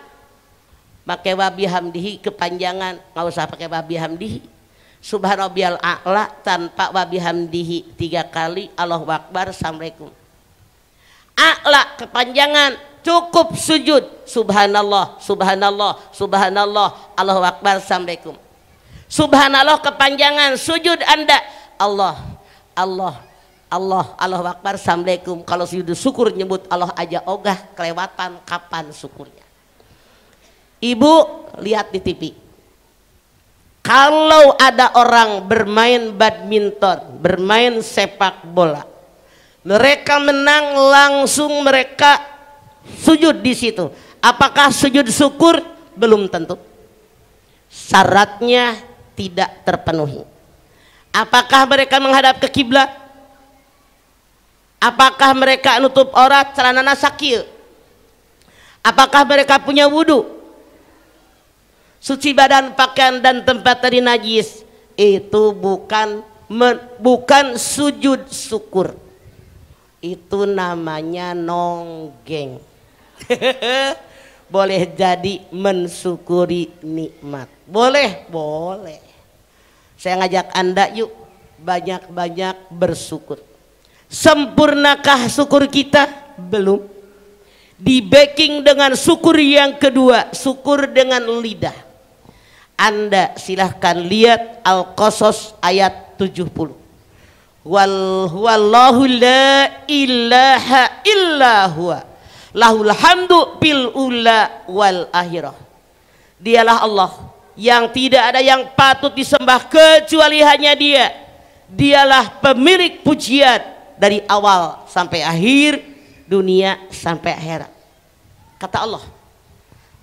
Pakai wa bihamdihi kepanjangan, nggak usah pakai wa bihamdihi. Subhana rabbiyal a'la tanpa wa bihamdihi 3 kali, Allahu akbar, assalamualaikum. A'la kepanjangan, cukup sujud subhanallah, subhanallah, subhanallah, Allahu akbar, assalamualaikum. Subhanallah kepanjangan, sujud Anda Allah, Allah, Allah, Allahu akbar, assalamualaikum. Kalau sujud syukur nyebut Allah aja ogah kelewatan kapan syukurnya. Ibu lihat di TV, kalau ada orang bermain badminton, bermain sepak bola, mereka menang langsung mereka sujud di situ. Apakah sujud syukur? Belum tentu. Syaratnya tidak terpenuhi. Apakah mereka menghadap ke kiblat? Apakah mereka nutup aurat, celana sakil? Apakah mereka punya wudhu? Suci badan, pakaian dan tempat dari najis. Itu bukan sujud syukur. Itu namanya nonggeng. Boleh jadi mensyukuri nikmat. Boleh, boleh. Saya ngajak Anda yuk banyak-banyak bersyukur. Sempurnakah syukur kita? Belum. Di backing dengan syukur yang kedua, syukur dengan lidah. Anda silahkan lihat Al-Qasas ayat 70. Wallahu la ilaha illa huwa lahul hamdu bil ula wal akhirah. Dialah Allah yang tidak ada yang patut disembah kecuali hanya Dia. Dialah pemilik pujian dari awal sampai akhir, dunia sampai akhirat. Kata Allah,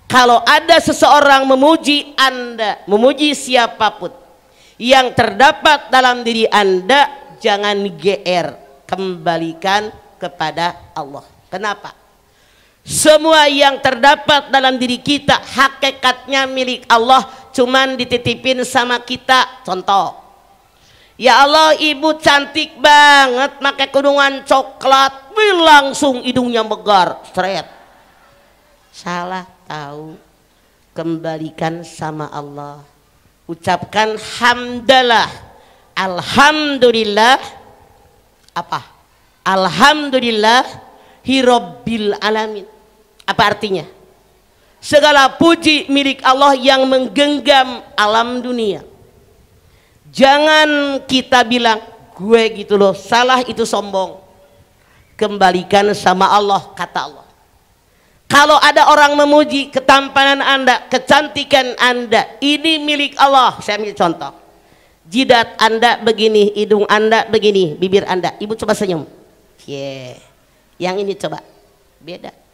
kalau ada seseorang memuji Anda, memuji siapapun yang terdapat dalam diri Anda, jangan GR, kembalikan kepada Allah. Kenapa? Semua yang terdapat dalam diri kita hakikatnya milik Allah, cuman dititipin sama kita. Contoh, ya Allah, ibu cantik banget pakai kerudungan coklat, langsung hidungnya megar, straight. Salah tahu, kembalikan sama Allah. Ucapkan hamdalah, alhamdulillah. Apa? Alhamdulillah hirabbil alamin. Apa artinya? Segala puji milik Allah yang menggenggam alam dunia. Jangan kita bilang gue gitu loh, salah, itu sombong. Kembalikan sama Allah, kata Allah. Kalau ada orang memuji ketampanan Anda, kecantikan Anda, ini milik Allah. Saya ambil contoh. Jidat Anda begini, hidung Anda begini, bibir Anda. Ibu coba senyum. Yang ini coba. Beda.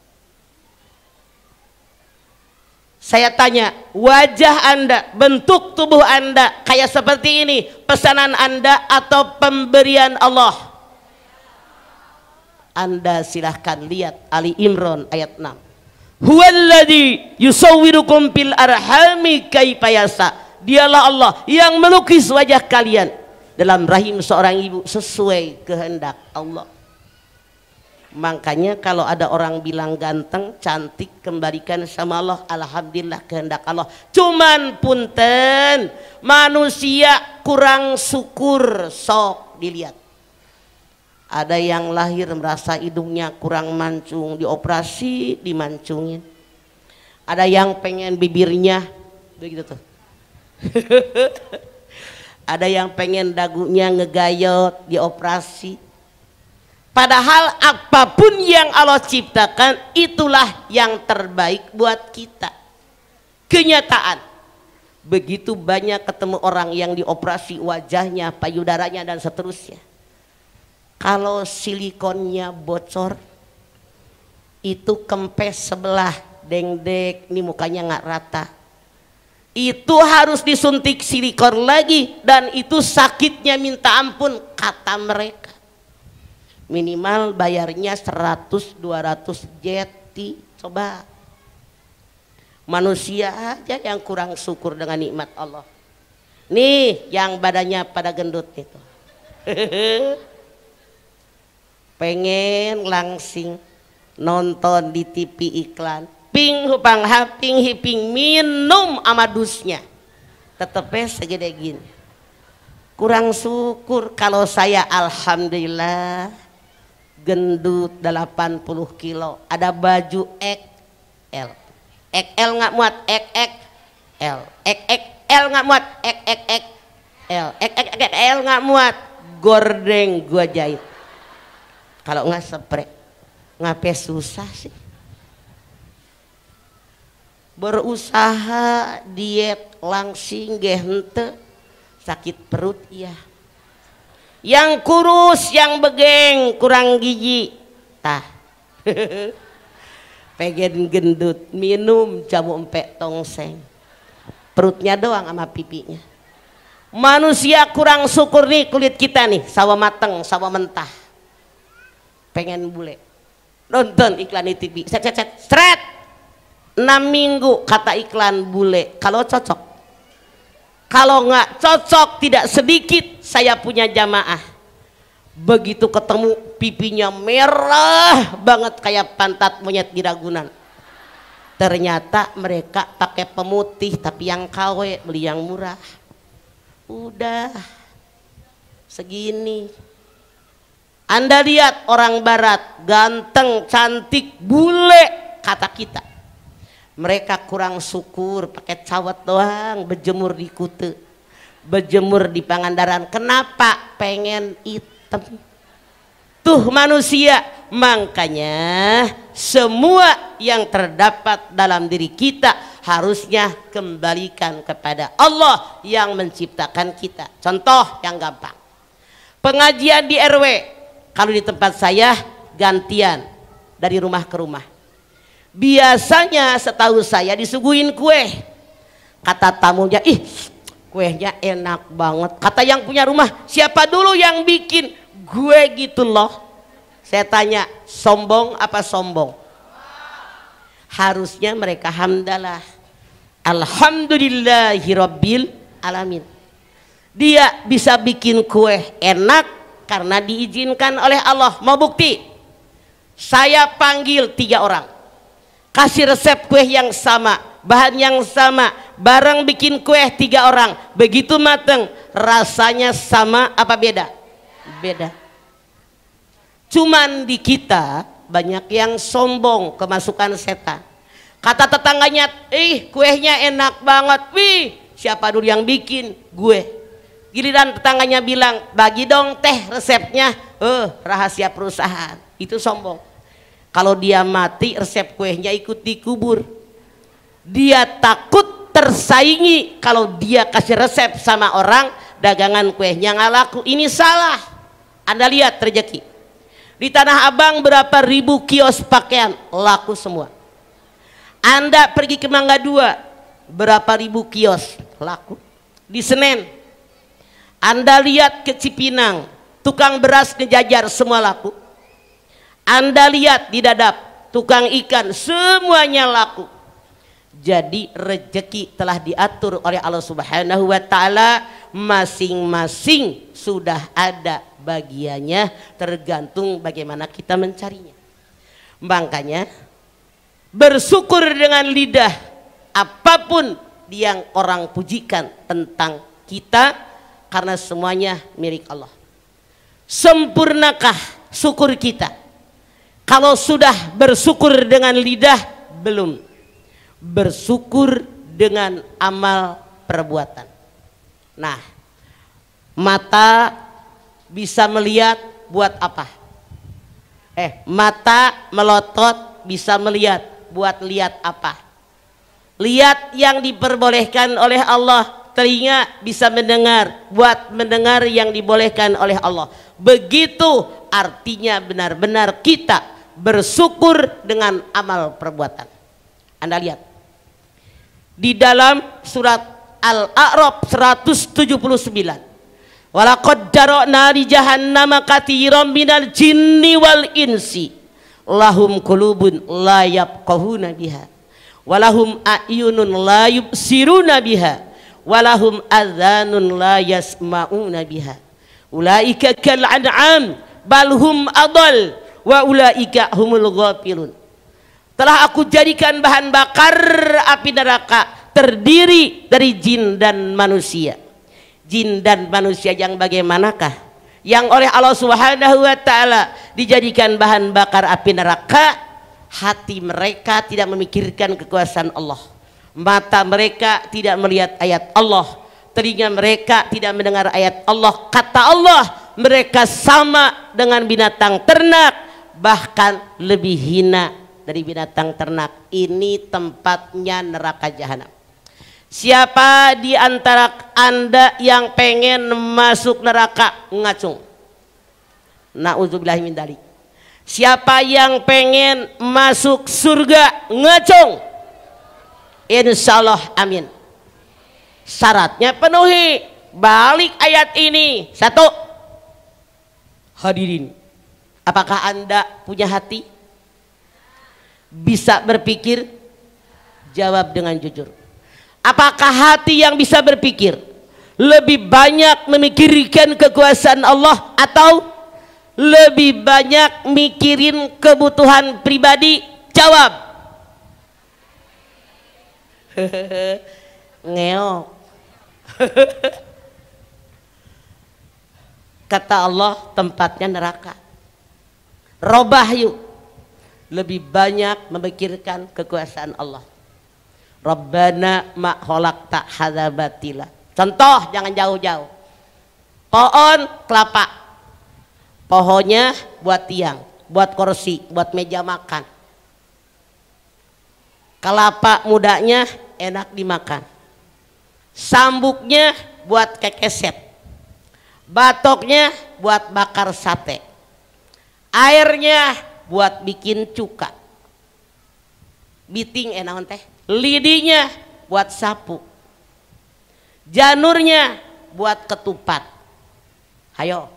Saya tanya, wajah Anda, bentuk tubuh Anda kayak seperti ini, pesanan Anda atau pemberian Allah? Anda silahkan lihat Ali Imran ayat 6. Huwallazi yusawwirukum fil arhami kaifa yasha. Dialah Allah yang melukis wajah kalian dalam rahim seorang ibu sesuai kehendak Allah. Makanya kalau ada orang bilang ganteng, cantik, kembalikan sama Allah. Alhamdulillah, kehendak Allah. Cuman punten, manusia kurang syukur, sok dilihat. Ada yang lahir merasa hidungnya kurang mancung, dioperasi, dimancungin. Ada yang pengen bibirnya begitu tuh. Ada yang pengen dagunya ngegayot, dioperasi. Padahal apapun yang Allah ciptakan, itulah yang terbaik buat kita. Kenyataan, begitu banyak ketemu orang yang dioperasi wajahnya, payudaranya dan seterusnya. Kalau silikonnya bocor, itu kempes sebelah, dengdek, ini mukanya nggak rata. Itu harus disuntik silikon lagi, dan itu sakitnya minta ampun, kata mereka. Minimal bayarnya 100-200 jeti. Coba manusia aja yang kurang syukur dengan nikmat Allah. Nih yang badannya pada gendut itu. Pengen langsing nonton di TV iklan ping hupang haping hiping minum amadusnya, tetepnya segede gini. Kurang syukur. Kalau saya alhamdulillah gendut 80 kilo, ada baju XL. XL nggak muat, XXL. XXL nggak muat, XXL. XXL nggak muat, gordeng gua jahit. Kalau nggak spray, ngapain susah sih? Berusaha diet langsing gehente, sakit perut ya. Yang kurus, yang begeng, kurang gizi, tah. Pengen gendut, minum jamu empek tongseng, perutnya doang sama pipinya. Manusia kurang syukur nih, kulit kita nih sawo mateng, sawo mentah. Pengen bule, nonton iklan di TV, set, 6 minggu kata iklan bule. Kalau cocok. Kalau nggak cocok, tidak sedikit saya punya jamaah. Begitu ketemu pipinya merah banget kayak pantat monyet di Ragunan. Ternyata mereka pakai pemutih tapi yang KW, beli yang murah. Udah segini. Anda lihat orang barat ganteng, cantik, bule kata kita. Mereka kurang syukur pakai cawat doang, berjemur di Kute, berjemur di Pangandaran. Kenapa? Pengen hitam. Tuh manusia. Makanya semua yang terdapat dalam diri kita harusnya kembalikan kepada Allah yang menciptakan kita. Contoh yang gampang, pengajian di RW. Kalau di tempat saya gantian dari rumah ke rumah. Biasanya setahu saya disuguhin kue. Kata tamunya, ih kuenya enak banget. Kata yang punya rumah, siapa dulu yang bikin? Gue gitu loh. Saya tanya, sombong apa sombong? Harusnya mereka hamdalah, alhamdulillahirabbil alamin. Dia bisa bikin kue enak karena diizinkan oleh Allah. Mau bukti? Saya panggil 3 orang, kasih resep kue yang sama, bahan yang sama, bareng bikin kue 3 orang. Begitu mateng, rasanya sama apa beda? Beda. Cuman di kita banyak yang sombong, kemasukan setan. Kata tetangganya, kuenya enak banget. Wih, siapa dulu yang bikin? Gue. Giliran tetangganya bilang, bagi dong teh resepnya. Rahasia perusahaan. Itu sombong. Kalau dia mati, resep kuenya ikut dikubur. Dia takut tersaingi. Kalau dia kasih resep sama orang, dagangan kuenya nggak laku. Ini salah. Anda lihat rezeki. Di Tanah Abang berapa ribu kios pakaian, laku semua. Anda pergi ke Mangga 2, berapa ribu kios, laku. Di Senen, Anda lihat ke Cipinang, tukang beras ngejajar, semua laku. Anda lihat di Dadap, tukang ikan, semuanya laku. Jadi rezeki telah diatur oleh Allah Subhanahu wa Ta'ala, masing-masing sudah ada bagiannya, tergantung bagaimana kita mencarinya. Makanya bersyukur dengan lidah, apapun yang orang pujikan tentang kita, karena semuanya milik Allah. Sempurnakah syukur kita? Kalau sudah bersyukur dengan lidah, belum. Bersyukur dengan amal perbuatan. Nah, mata bisa melihat buat apa? Mata melotot bisa melihat buat lihat apa? Lihat yang diperbolehkan oleh Allah. Telinga bisa mendengar buat mendengar yang dibolehkan oleh Allah. Begitu artinya benar-benar kita bersyukur dengan amal perbuatan. Anda lihat di dalam surat Al-A'raf 179. Walaqad dara'na li jahannama katsiran minal jinni wal insi lahum qulubun la yafqahuna biha walahum a'yunun la yubsiruna biha walahum adhanun la yasma'una biha ulaika kal an'am bal hum adall wa ulaika humul ghafilun. Telah aku jadikan bahan bakar api neraka terdiri dari jin dan manusia. Jin dan manusia yang bagaimanakah? Yang oleh Allah Subhanahu wa Ta'ala dijadikan bahan bakar api neraka. Hati mereka tidak memikirkan kekuasaan Allah, mata mereka tidak melihat ayat Allah, telinga mereka tidak mendengar ayat Allah. Kata Allah, mereka sama dengan binatang ternak, bahkan lebih hina dari binatang ternak. Ini tempatnya neraka jahanam. Siapa di antara Anda yang pengen masuk neraka? Ngacung. Na'udzubillahi min dzalik. Siapa yang pengen masuk surga? Ngacung. Insyaallah amin. Syaratnya penuhi. Balik ayat ini. 1. Hadirin, apakah Anda punya hati? Bisa berpikir? Jawab dengan jujur. Apakah hati yang bisa berpikir lebih banyak memikirkan kekuasaan Allah atau lebih banyak mikirin kebutuhan pribadi? Jawab. Ngeok. Kata Allah, tempatnya neraka. Robah yuk, lebih banyak memikirkan kekuasaan Allah. Rabbana ma khalaqta hadza batila. Contoh jangan jauh-jauh. Pohon kelapa, pohonnya buat tiang, buat kursi, buat meja makan. Kelapa mudanya enak dimakan, sambuknya buat kekeset, batoknya buat bakar sate, airnya buat bikin cuka, biting enaon teh, lidinya buat sapu, janurnya buat ketupat. Hayo,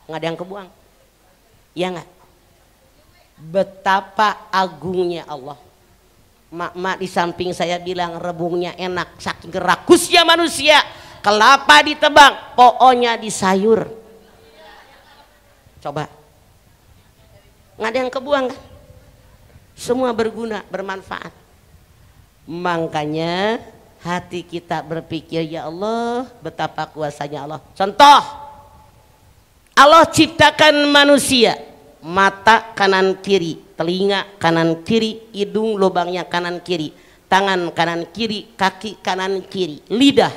nggak ada yang kebuang, ya nggak? Betapa agungnya Allah. Mak-mak di samping saya bilang rebungnya enak, saking rakusnya manusia. Kelapa ditebang, pokoknya disayur. Coba, nggak ada yang kebuang kan? Semua berguna, bermanfaat. Makanya hati kita berpikir, ya Allah, betapa kuasanya Allah. Contoh, Allah ciptakan manusia, mata kanan kiri, telinga kanan kiri, hidung lubangnya kanan kiri, tangan kanan kiri, kaki kanan kiri, lidah,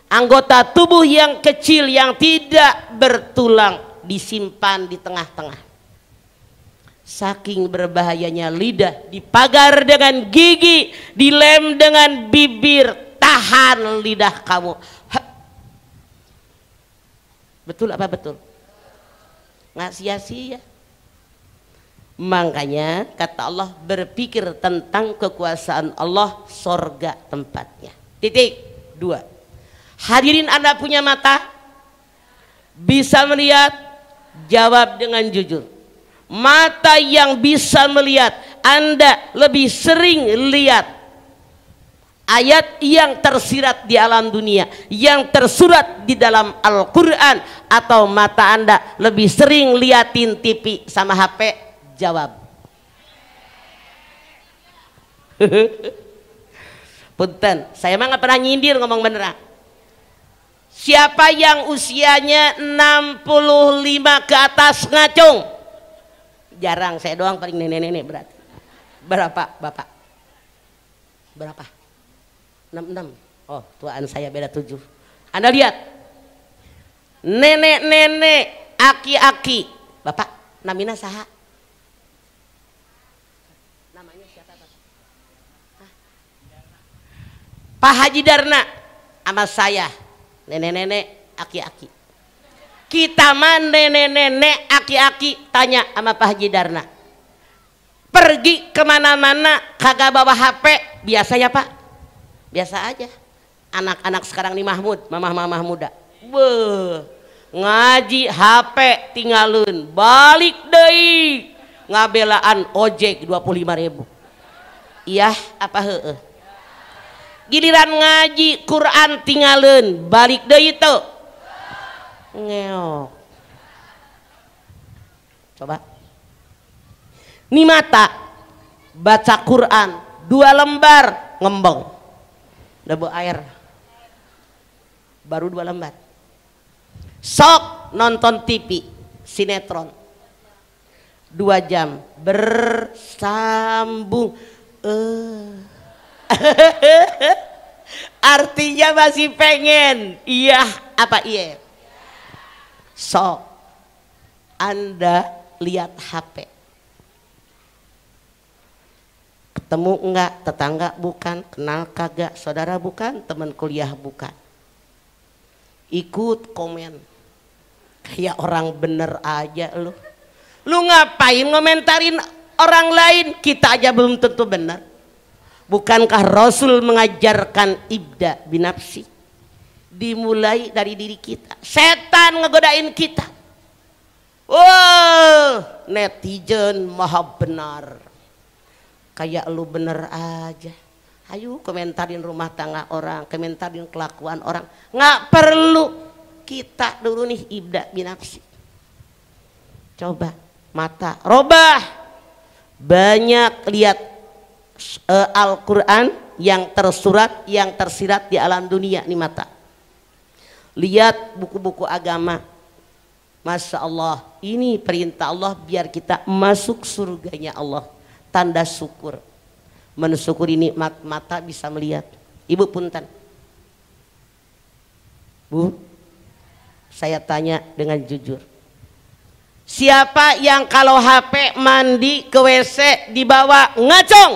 anggota tubuh yang kecil yang tidak bertulang disimpan di tengah-tengah. Saking berbahayanya lidah, dipagar dengan gigi, dilem dengan bibir, tahan lidah kamu. Betul apa betul? Nggak sia-sia. Makanya kata Allah, berpikir tentang kekuasaan Allah, sorga tempatnya. Titik. 2. Hadirin, Anda punya mata, bisa melihat? Jawab dengan jujur. Mata yang bisa melihat, Anda lebih sering lihat ayat yang tersirat di alam dunia, yang tersurat di dalam Al-Quran, atau mata Anda lebih sering liatin TV sama HP? Jawab. Punten, saya mah nggak pernah nyindir, ngomong beneran. Siapa yang usianya 65 ke atas ngacung? Jarang, saya doang paling nenek-nenek berarti. Berapa Bapak? Berapa? 66. Oh, tuaan saya beda 7. Anda lihat, nenek-nenek, aki-aki. Bapak, namina saha? Namanya siapa Bapak? Hah? Pak Haji Darna sama saya, nenek-nenek, aki-aki. Kita mah nenek-nenek, aki-aki, tanya sama Pak Haji Darna. Pergi kemana-mana kagak bawa HP, biasa ya Pak? Biasa aja. Anak-anak sekarang nih Mahmud, mamah-mamah muda, beuh, ngaji HP tinggalun, balik deui ngabelaan ojek 25.000. Iya apa heueuh? Giliran ngaji Quran tinggalun, balik deui teu ngeok. Coba nih mata baca Quran 2 lembar ngembeng, debu air baru 2 lembar. Sok nonton TV sinetron 2 jam bersambung, artinya masih pengen. Iya apa iya? Sok Anda lihat HP, ketemu enggak tetangga bukan, kenal kagak saudara bukan, teman kuliah bukan, ikut komen kayak orang bener aja lu. Lu ngapain ngomentarin orang lain? Kita aja belum tentu benar. Bukankah Rasul mengajarkan ibda binafsi? Dimulai dari diri kita. Setan ngegodain kita. Wow, netizen maha benar. Kayak lu bener aja. Ayo komentarin rumah tangga orang, komentarin kelakuan orang. Nggak perlu. Kita dulu nih ibda binafsi. Coba mata robah, banyak lihat Al-Quran yang tersurat, yang tersirat di alam dunia nih mata. Lihat buku-buku agama, Masya Allah, ini perintah Allah biar kita masuk surganya Allah. Tanda syukur. Mensyukuri nikmat mata bisa melihat. Ibu punten. Bu, saya tanya dengan jujur. Siapa yang kalau HP mandi ke WC dibawa ngacong?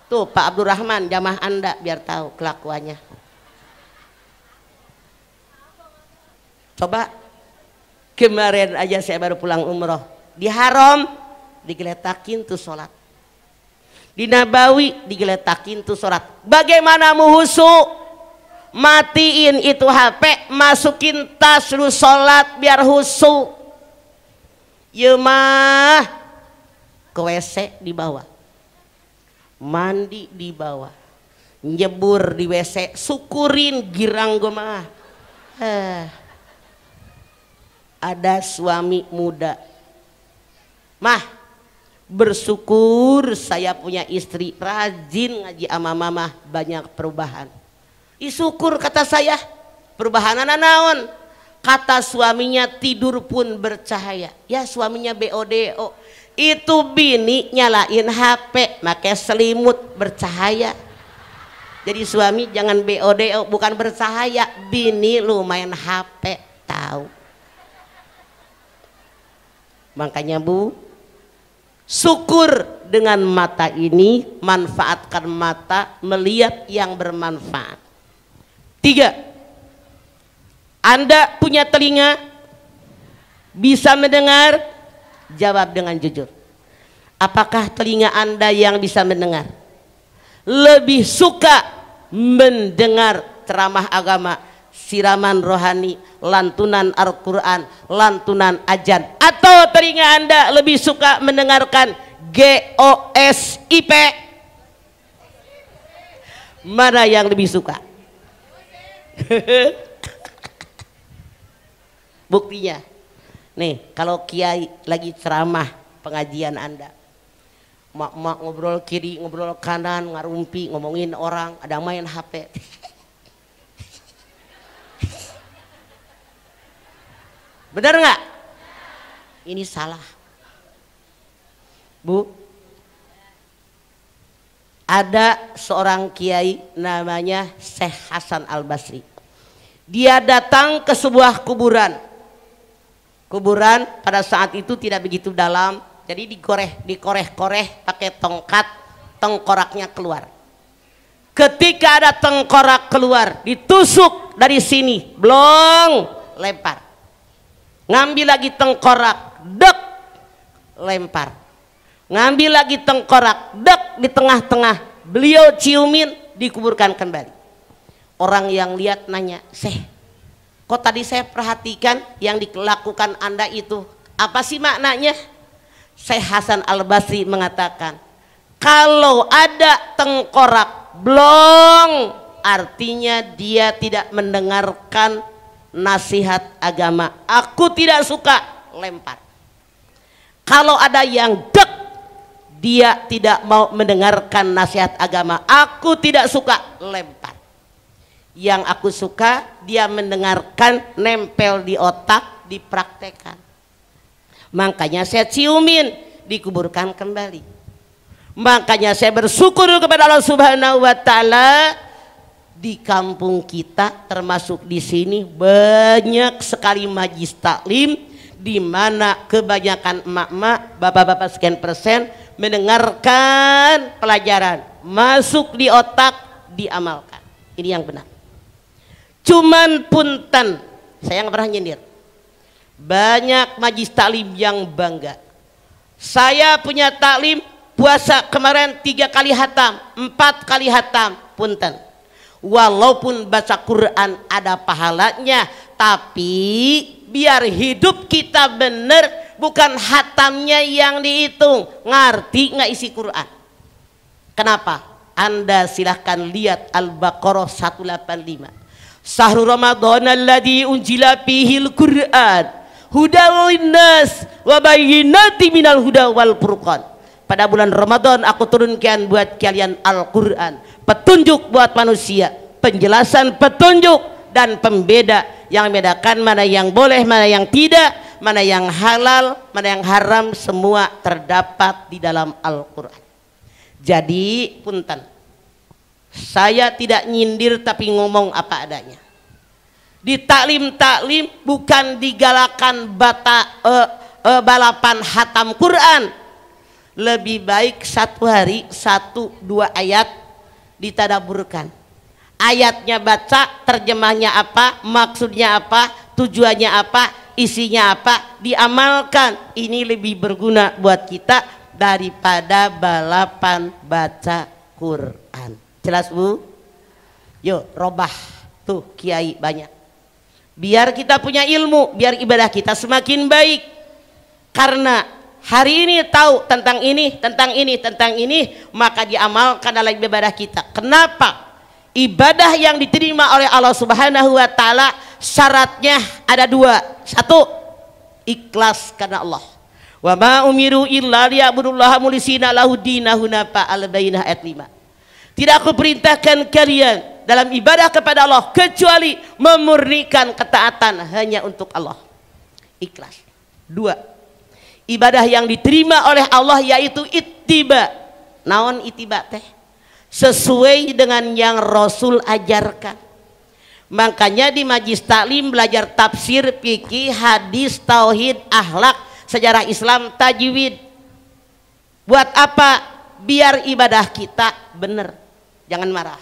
Tuh Pak Abdurrahman, jamaah Anda biar tahu kelakuannya. Coba kemarin aja saya baru pulang umroh. Di Haram digeletakin tuh sholat. Di Nabawi digeletakin tuh sholat. Bagaimana mau husu? Matiin itu HP, masukin tas lu sholat biar husu. Ya mah ke WC di bawah, mandi di bawah, nyebur di WC, syukurin girang gue mah. Ada suami muda, mah bersyukur saya punya istri rajin ngaji ama mama, banyak perubahan. Syukur kata saya, perubahan naon? Kata suaminya tidur pun bercahaya. Ya suaminya BODO. Itu bini nyalain HP pakai selimut bercahaya. Jadi suami jangan BODO, bukan bercahaya. Bini lu main HP tahu. Makanya Bu, syukur dengan mata ini, manfaatkan mata melihat yang bermanfaat. 3. Anda punya telinga, bisa mendengar? Jawab dengan jujur. Apakah telinga Anda yang bisa mendengar lebih suka mendengar ceramah agama, siraman rohani, lantunan Al-Quran, lantunan ajan, atau telinga Anda lebih suka mendengarkan GOSIP? Mana yang lebih suka? Buktinya nih, kalau kiai lagi ceramah pengajian Anda, mak-mak ngobrol kiri ngobrol kanan, ngarumpi ngomongin orang, ada main HP. Benar nggak? Ini salah Bu. Ada seorang kiai namanya Syekh Hasan Al-Basri. Dia datang ke sebuah kuburan. Kuburan pada saat itu tidak begitu dalam, jadi dikoreh-koreh pakai tongkat, tengkoraknya keluar. Ketika ada tengkorak keluar, ditusuk dari sini, blong, lempar. Ngambil lagi tengkorak, dek, lempar. Ngambil lagi tengkorak, dek, di tengah-tengah, beliau ciumin, dikuburkan kembali. Orang yang lihat nanya, Syekh, kok tadi saya perhatikan yang dilakukan Anda itu apa sih maknanya? Syekh Hasan Al-Basri mengatakan, kalau ada tengkorak blong, artinya dia tidak mendengarkan nasihat agama. Aku tidak suka, lempar. Kalau ada yang dek, dia tidak mau mendengarkan nasihat agama. Aku tidak suka, lempar. Yang aku suka, dia mendengarkan, nempel di otak, dipraktekan. Makanya saya ciumin, dikuburkan kembali. Makanya saya bersyukur kepada Allah Subhanahu wa Ta'ala, di kampung kita termasuk di sini banyak sekali majlis taklim, di mana kebanyakan emak-emak, bapak-bapak sekian persen mendengarkan pelajaran, masuk di otak, diamalkan. Ini yang benar. Cuman punten, saya nggak pernah nyindir. Banyak majlis taklim yang bangga. Saya punya taklim puasa kemarin 3 kali hatam, 4 kali hatam, punten. Walaupun baca Quran ada pahalanya, tapi biar hidup kita benar, bukan hatamnya yang dihitung. Ngerti nggak isi Quran? Kenapa? Anda silahkan lihat Al-Baqarah 185. Syahrul Ramadan alladzi unzila fihil Qur'an hudal linnas wa bayyinatin minal huda wal furqan. Pada bulan Ramadan aku turunkan buat kalian Al-Quran, petunjuk buat manusia, penjelasan petunjuk dan pembeda yang membedakan mana yang boleh, mana yang tidak, mana yang halal, mana yang haram, semua terdapat di dalam Al-Quran. Jadi punten, saya tidak nyindir tapi ngomong apa adanya. Di taklim bukan digalakan balapan hatam Quran. Lebih baik satu hari 1-2 ayat ditadaburkan. Ayatnya baca, terjemahnya apa, maksudnya apa, tujuannya apa, isinya apa, diamalkan. Ini lebih berguna buat kita daripada balapan baca Quran. Jelas Bu? Yuk robah tuh kiai banyak. Biar kita punya ilmu, biar ibadah kita semakin baik. Karena hari ini tahu tentang ini, tentang ini, maka diamalkan dalam ibadah kita. Kenapa? Ibadah yang diterima oleh Allah Subhanahu wa taala syaratnya ada 2. 1, ikhlas karena Allah. Wa ma umiru illa liya'budullaha mukhlishina lahu dinahu nafa al-bayyinah ayat 5. Tidak aku perintahkan kalian dalam ibadah kepada Allah kecuali memurnikan ketaatan hanya untuk Allah. Ikhlas. 2, ibadah yang diterima oleh Allah yaitu ittiba. Naon ittiba teh? Sesuai dengan yang Rasul ajarkan. Makanya di majlis taklim belajar tafsir, fikih, hadis, tauhid, akhlak, sejarah Islam, tajwid. Buat apa? Biar ibadah kita benar. Jangan marah.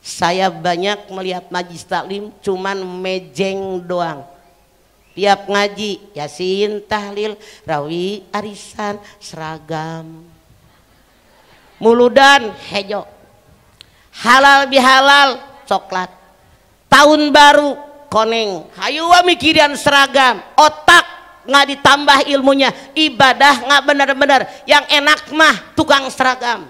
Saya banyak melihat majlis taklim cuman mejeng doang. Tiap ngaji Yasin, tahlil, rawi, arisan, seragam. Muludan hejo, halal bihalal coklat, tahun baru koneng, hayu mikiran seragam, otak nggak ditambah ilmunya, ibadah nggak benar-benar, yang enak mah tukang seragam.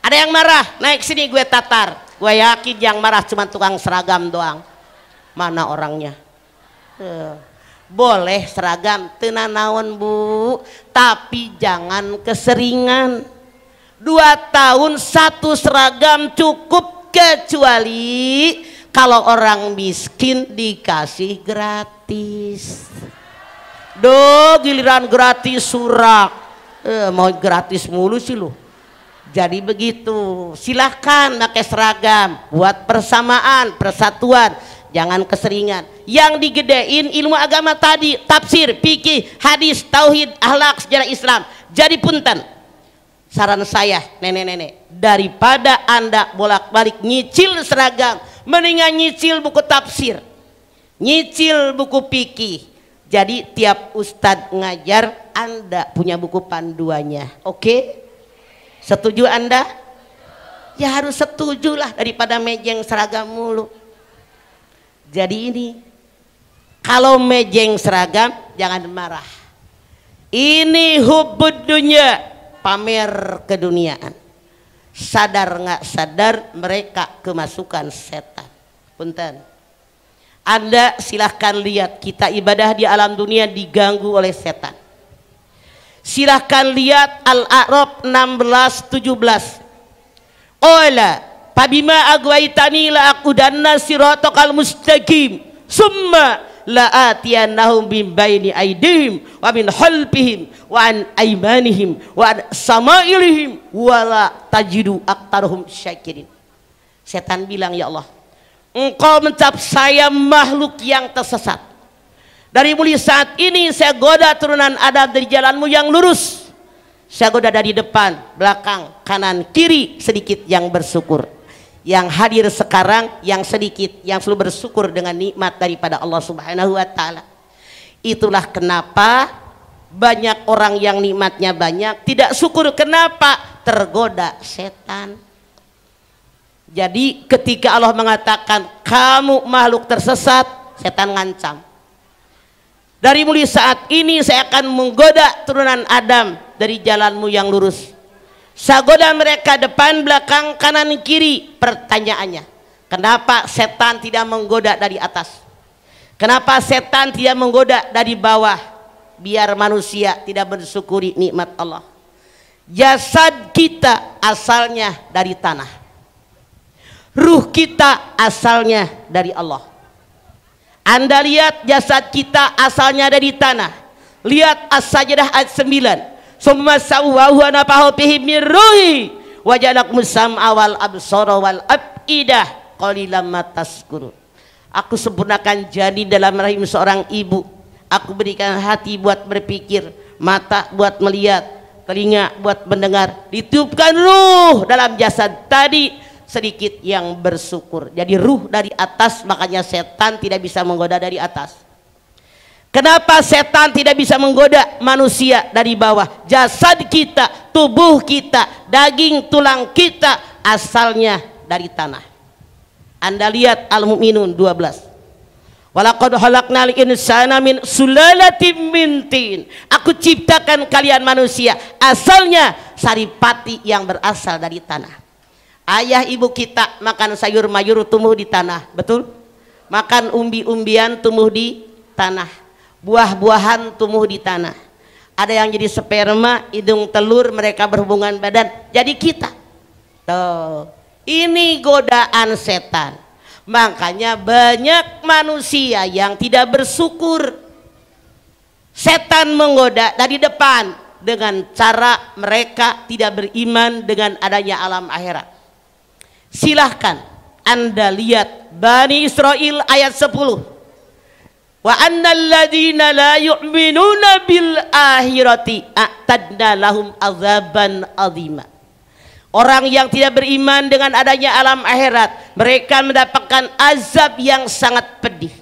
Ada yang marah, naik sini gue tatar, gue yakin yang marah cuma tukang seragam doang. Mana orangnya? Boleh seragam tenanawan Bu, tapi jangan keseringan. 2 tahun 1 seragam cukup, kecuali kalau orang miskin dikasih gratis. Giliran gratis surak, mau gratis mulu sih lu. Jadi begitu, silahkan pakai seragam buat persamaan, persatuan, jangan keseringan. Yang digedein ilmu agama tadi, tafsir, fikih, hadis, tauhid, akhlak, sejarah Islam. Jadi punten, saran saya nenek-nenek, daripada Anda bolak-balik nyicil seragam, mendingan nyicil buku tafsir, nyicil buku fikih. Jadi tiap ustadz ngajar Anda punya buku panduannya. Oke? Setuju Anda? Ya harus setujulah, daripada mejeng seragam mulu. Jadi ini, kalau mejeng seragam jangan marah. Ini hubbud dunya, pamer keduniaan. Sadar nggak sadar mereka kemasukan setan. Punten, Anda silahkan lihat kita ibadah di alam dunia diganggu oleh setan. Silahkan lihat Al-A'raf 16-17. Ola pabima agwaitani la aqudanna siratal mustaqim summa la atiyannahum min baini aydihim wa min khalfihim wa an aymanihim wa an samailihim wa la tajidu aktaruhum syakirin. Setan bilang, ya Allah, Engkau mencap saya makhluk yang tersesat. Dari mulai saat ini saya goda turunan Adam dari jalanmu yang lurus. Saya goda dari depan, belakang, kanan, kiri, sedikit yang bersyukur. Yang hadir sekarang yang sedikit, yang selalu bersyukur dengan nikmat daripada Allah Subhanahu wa taala. Itulah kenapa banyak orang yang nikmatnya banyak tidak syukur. Kenapa? Tergoda setan. Jadi ketika Allah mengatakan kamu makhluk tersesat, setan ngancam. Dari mulai saat ini saya akan menggoda turunan Adam dari jalanmu yang lurus. Saya goda mereka depan, belakang, kanan, kiri. Pertanyaannya, kenapa setan tidak menggoda dari atas? Kenapa setan tidak menggoda dari bawah? Biar manusia tidak bersyukuri nikmat Allah. Jasad kita asalnya dari tanah. Ruh kita asalnya dari Allah. Anda lihat jasad kita asalnya dari tanah. Lihat As-Sajdah ayat 9. Summa sawwahu wa nafahu fihi min ruhi wa ja'alakum sam'a wal absara wal afidah qalilan ma tashkurun. Aku sempurnakan janin dalam rahim seorang ibu. Aku berikan hati buat berpikir, mata buat melihat, telinga buat mendengar. Ditiupkan ruh dalam jasad tadi, sedikit yang bersyukur. Jadi ruh dari atas, makanya setan tidak bisa menggoda dari atas. Kenapa setan tidak bisa menggoda manusia dari bawah? Jasad kita, tubuh kita, daging tulang kita asalnya dari tanah. Anda lihat Al-Mu'minun 12. Walaqad khalaqnal insana min sulalatin min tin. Aku ciptakan kalian manusia asalnya saripati yang berasal dari tanah. Ayah ibu kita makan sayur mayur tumbuh di tanah, betul? Makan umbi-umbian tumbuh di tanah. Buah-buahan tumbuh di tanah. Ada yang jadi sperma, hidung telur, mereka berhubungan badan jadi kita. Tuh, ini godaan setan. Makanya banyak manusia yang tidak bersyukur. Setan menggoda dari depan dengan cara mereka tidak beriman dengan adanya alam akhirat. Silahkan Anda lihat Bani Israel ayat 10. Wa annal ladzina la yu'minuna bil akhirati a'tadna lahum azaban azima. Orang yang tidak beriman dengan adanya alam akhirat, mereka mendapatkan azab yang sangat pedih.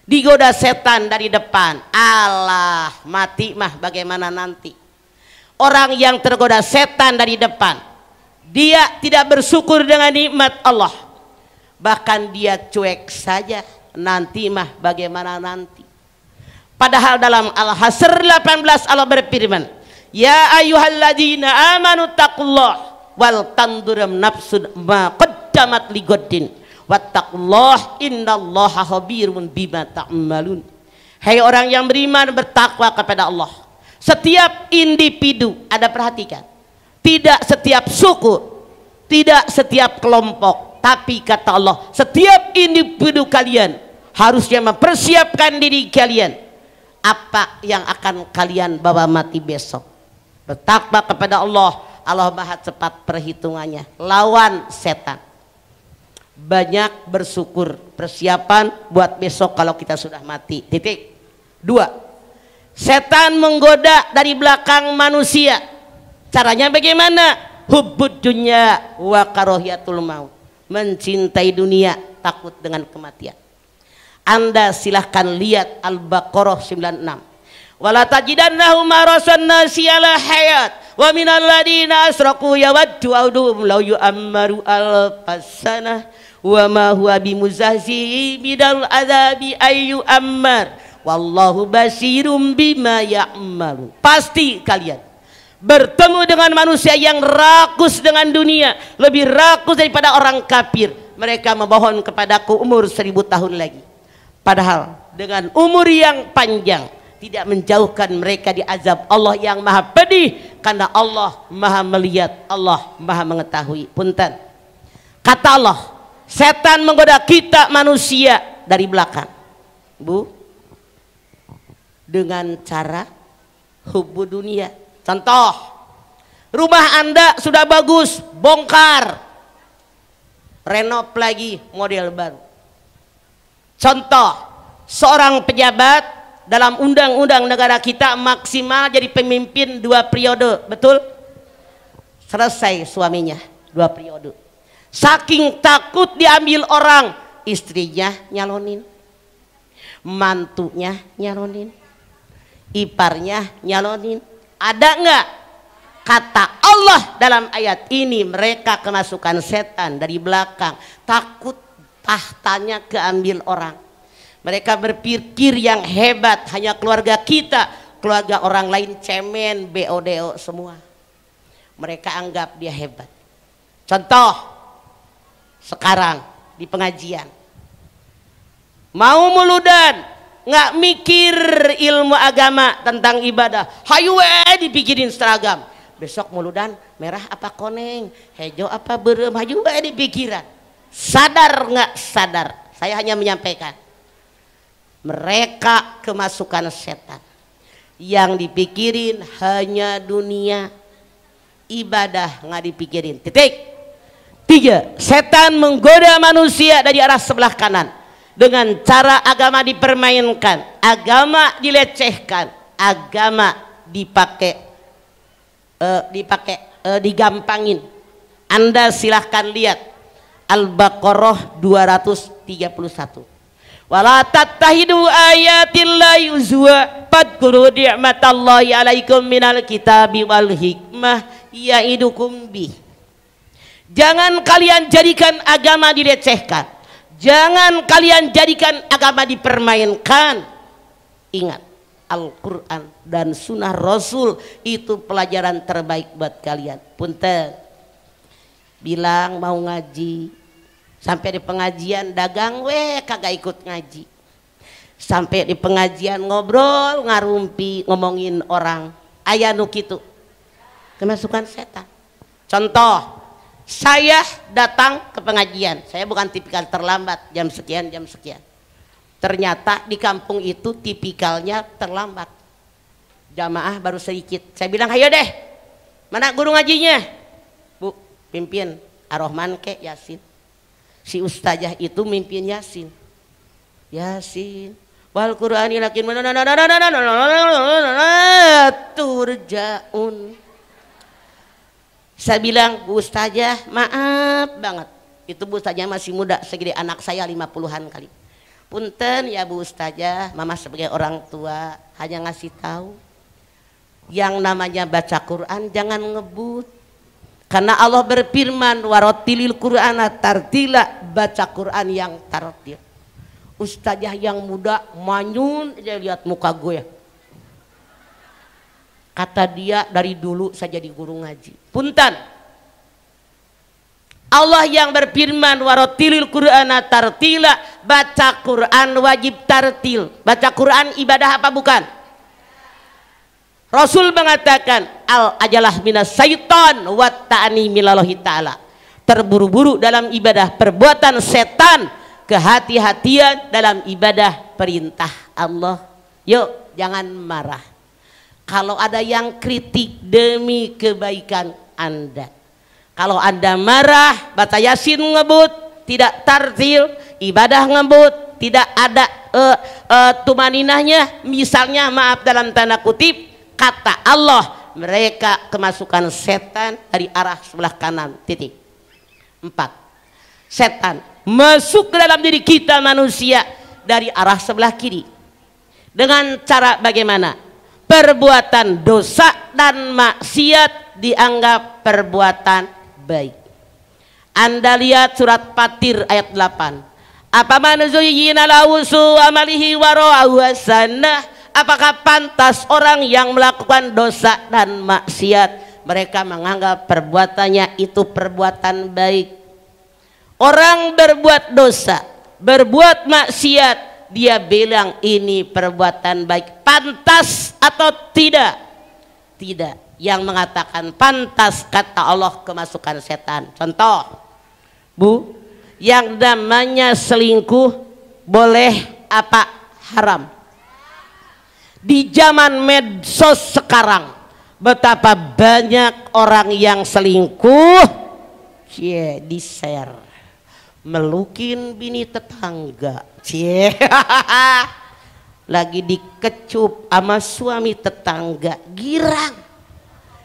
Digoda setan dari depan, alah mati mah bagaimana nanti. Orang yang tergoda setan dari depan, dia tidak bersyukur dengan nikmat Allah, bahkan dia cuek saja, nanti mah bagaimana nanti. Padahal dalam Al-Hasr 18 Allah berfirman, ya ayyuhalladzina amanu taqullah wal tanduram nafsun ma qaddamat ligoddin wattaqullah innallaha khabirun bima ta'malun. Hai orang yang beriman, bertakwa kepada Allah. Setiap individu, Anda perhatikan, tidak setiap suku, tidak setiap kelompok, tapi kata Allah, setiap individu kalian harusnya mempersiapkan diri kalian apa yang akan kalian bawa mati besok. Bertakwa kepada Allah, Allah maha cepat perhitungannya. Lawan setan. Banyak bersyukur, persiapan buat besok kalau kita sudah mati. Titik. 2. Setan menggoda dari belakang manusia. Caranya bagaimana? Hubbud dunya wa karahiyatul maut. Mencintai dunia, takut dengan kematian. Anda silahkan lihat Al-Baqarah 96. Wala tajidannahum marasan nasi ala hayat wa minal ladina asraku yawaddu awduhum law yu'ammaru alfasana wa ma huwa bimuzahzihi bidal azabi ayyu ammar wallahu basirum bima ya'malu. Pasti kalian bertemu dengan manusia yang rakus dengan dunia, lebih rakus daripada orang kafir. Mereka memohon kepadaku umur 1000 tahun lagi, padahal dengan umur yang panjang tidak menjauhkan mereka di azab Allah yang maha pedih, karena Allah maha melihat, Allah maha mengetahui. Punten, kata Allah, setan menggoda kita manusia dari belakang, Bu, dengan cara hubbu dunia. Contoh, rumah Anda sudah bagus, bongkar, renov lagi, model baru. Contoh, seorang pejabat dalam undang-undang negara kita maksimal jadi pemimpin 2 periode, betul? Selesai suaminya 2 periode. Saking takut diambil orang, istrinya nyalonin, mantunya nyalonin, iparnya nyalonin. Ada nggak? Kata Allah dalam ayat ini, mereka kemasukan setan dari belakang, takut tahtanya keambil orang. Mereka berpikir yang hebat hanya keluarga kita, keluarga orang lain cemen, BODO semua. Mereka anggap dia hebat. Contoh, sekarang di pengajian, mau muludan, nggak mikir ilmu agama tentang ibadah, hayu dipikirin seragam. Besok muludan merah apa koneng, hijau apa berem, hayu dipikiran. sadar nggak sadar, saya hanya menyampaikan, mereka kemasukan setan. Yang dipikirin hanya dunia, ibadah nggak dipikirin. Titik. 3. Setan menggoda manusia dari arah sebelah kanan dengan cara agama dipermainkan, agama dilecehkan, agama digampangin. Anda silahkan lihat Al-Baqarah 231. Wala tattahidu ayatillahi uzwa fadkuru ni'matallahi alaikum minal kitabi wal hikmah ya'idukum bih. Jangan kalian jadikan agama dilecehkan, jangan kalian jadikan agama dipermainkan. Ingat, Al-Quran dan Sunnah Rasul itu pelajaran terbaik buat kalian. Punten, bilang mau ngaji, sampai di pengajian dagang kagak ikut ngaji, sampai di pengajian ngobrol ngarumpi ngomongin orang, aya nu kitu, kemasukan setan. Contoh, saya datang ke pengajian, saya bukan tipikal terlambat jam sekian, ternyata di kampung itu tipikalnya terlambat, jamaah baru sedikit. Saya bilang, ayo deh, mana guru ngajinya? Bu, pimpin Ar-Rahman ke Yasin. Si ustazah itu mimpin Yasin wal Qur'ani lakin turjaun. Saya bilang, Bu ustazah maaf banget, itu Bu ustazah masih muda segede anak saya 50-an kali. Punten ya Bu ustazah, mama sebagai orang tua hanya ngasih tahu yang namanya baca Quran jangan ngebut. Karena Allah berfirman warotilil Qur'ana tartila, baca Quran yang tartil. Ustazah yang muda manyun aja lihat muka gue. Kata dia, dari dulu saya jadi guru ngaji. Punten, Allah yang berfirman warotilil Qur'ana tartila, baca Quran wajib tartil. Baca Quran ibadah apa bukan? Rasul mengatakan al ajalah minas syaitan wa ta'ani minallahi ta'ala. Terburu-buru dalam ibadah perbuatan setan, kehati-hatian dalam ibadah perintah Allah. Yuk jangan marah kalau ada yang kritik demi kebaikan Anda. Kalau Anda marah, baca Yasin ngebut, tidak tartil, ibadah ngebut, tidak ada tumaninahnya, misalnya maaf dalam tanda kutip, kata Allah, mereka kemasukan setan dari arah sebelah kanan. Titik. 4. Setan masuk ke dalam diri kita manusia dari arah sebelah kiri. Dengan cara bagaimana? Perbuatan dosa dan maksiat dianggap perbuatan baik. Anda lihat surat Fatir ayat 8. Apa manuzuyyina lahu amalihi wa ra'ahu hasanah. Apakah pantas orang yang melakukan dosa dan maksiat mereka menganggap perbuatannya itu perbuatan baik? Orang berbuat dosa, berbuat maksiat, dia bilang ini perbuatan baik. Pantas atau tidak? Tidak. Yang mengatakan pantas kata Allah kemasukan setan. Contoh, Bu, yang namanya selingkuh boleh apa haram? Di zaman medsos sekarang, betapa banyak orang yang selingkuh, di share, melukin bini tetangga, lagi dikecup sama suami tetangga, girang.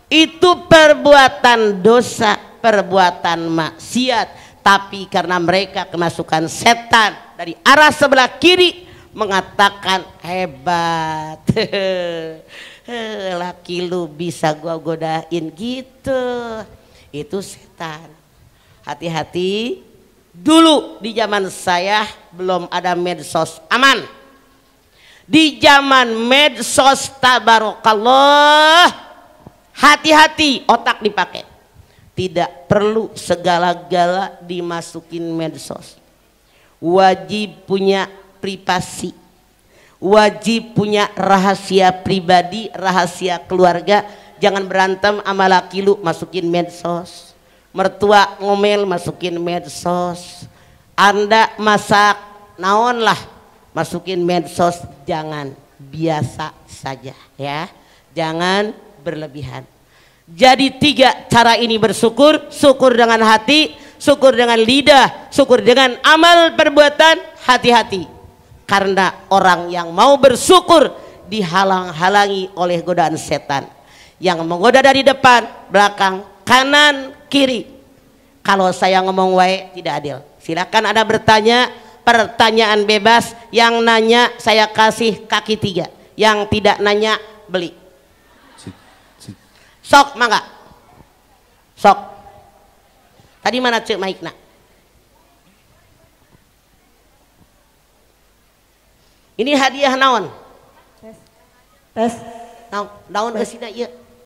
Itu perbuatan dosa, perbuatan maksiat, tapi karena mereka kemasukan setan dari arah sebelah kiri, mengatakan hebat, laki lu bisa gua godain gitu. Itu setan. Hati-hati. Dulu di zaman saya belum ada medsos, aman. Di zaman medsos tabarakallah, hati-hati otak dipakai. Tidak perlu segala-gala dimasukin medsos. Wajib punya privasi, wajib punya rahasia pribadi, rahasia keluarga. Jangan berantem sama laki lu masukin medsos, mertua ngomel masukin medsos, Anda masak naon lah, masukin medsos, jangan, biasa saja ya, jangan berlebihan. Jadi 3 cara ini bersyukur: syukur dengan hati, syukur dengan lidah, syukur dengan amal perbuatan. Hati-hati, karena orang yang mau bersyukur dihalang-halangi oleh godaan setan yang menggoda dari depan, belakang, kanan, kiri. Kalau saya ngomong wae tidak adil. Silakan Anda bertanya, pertanyaan bebas. Yang nanya saya kasih kaki 3, yang tidak nanya beli. Sok mangga, sok. Tadi mana cek maikna? Ini hadiah naon? Tes. Naon kesina iya.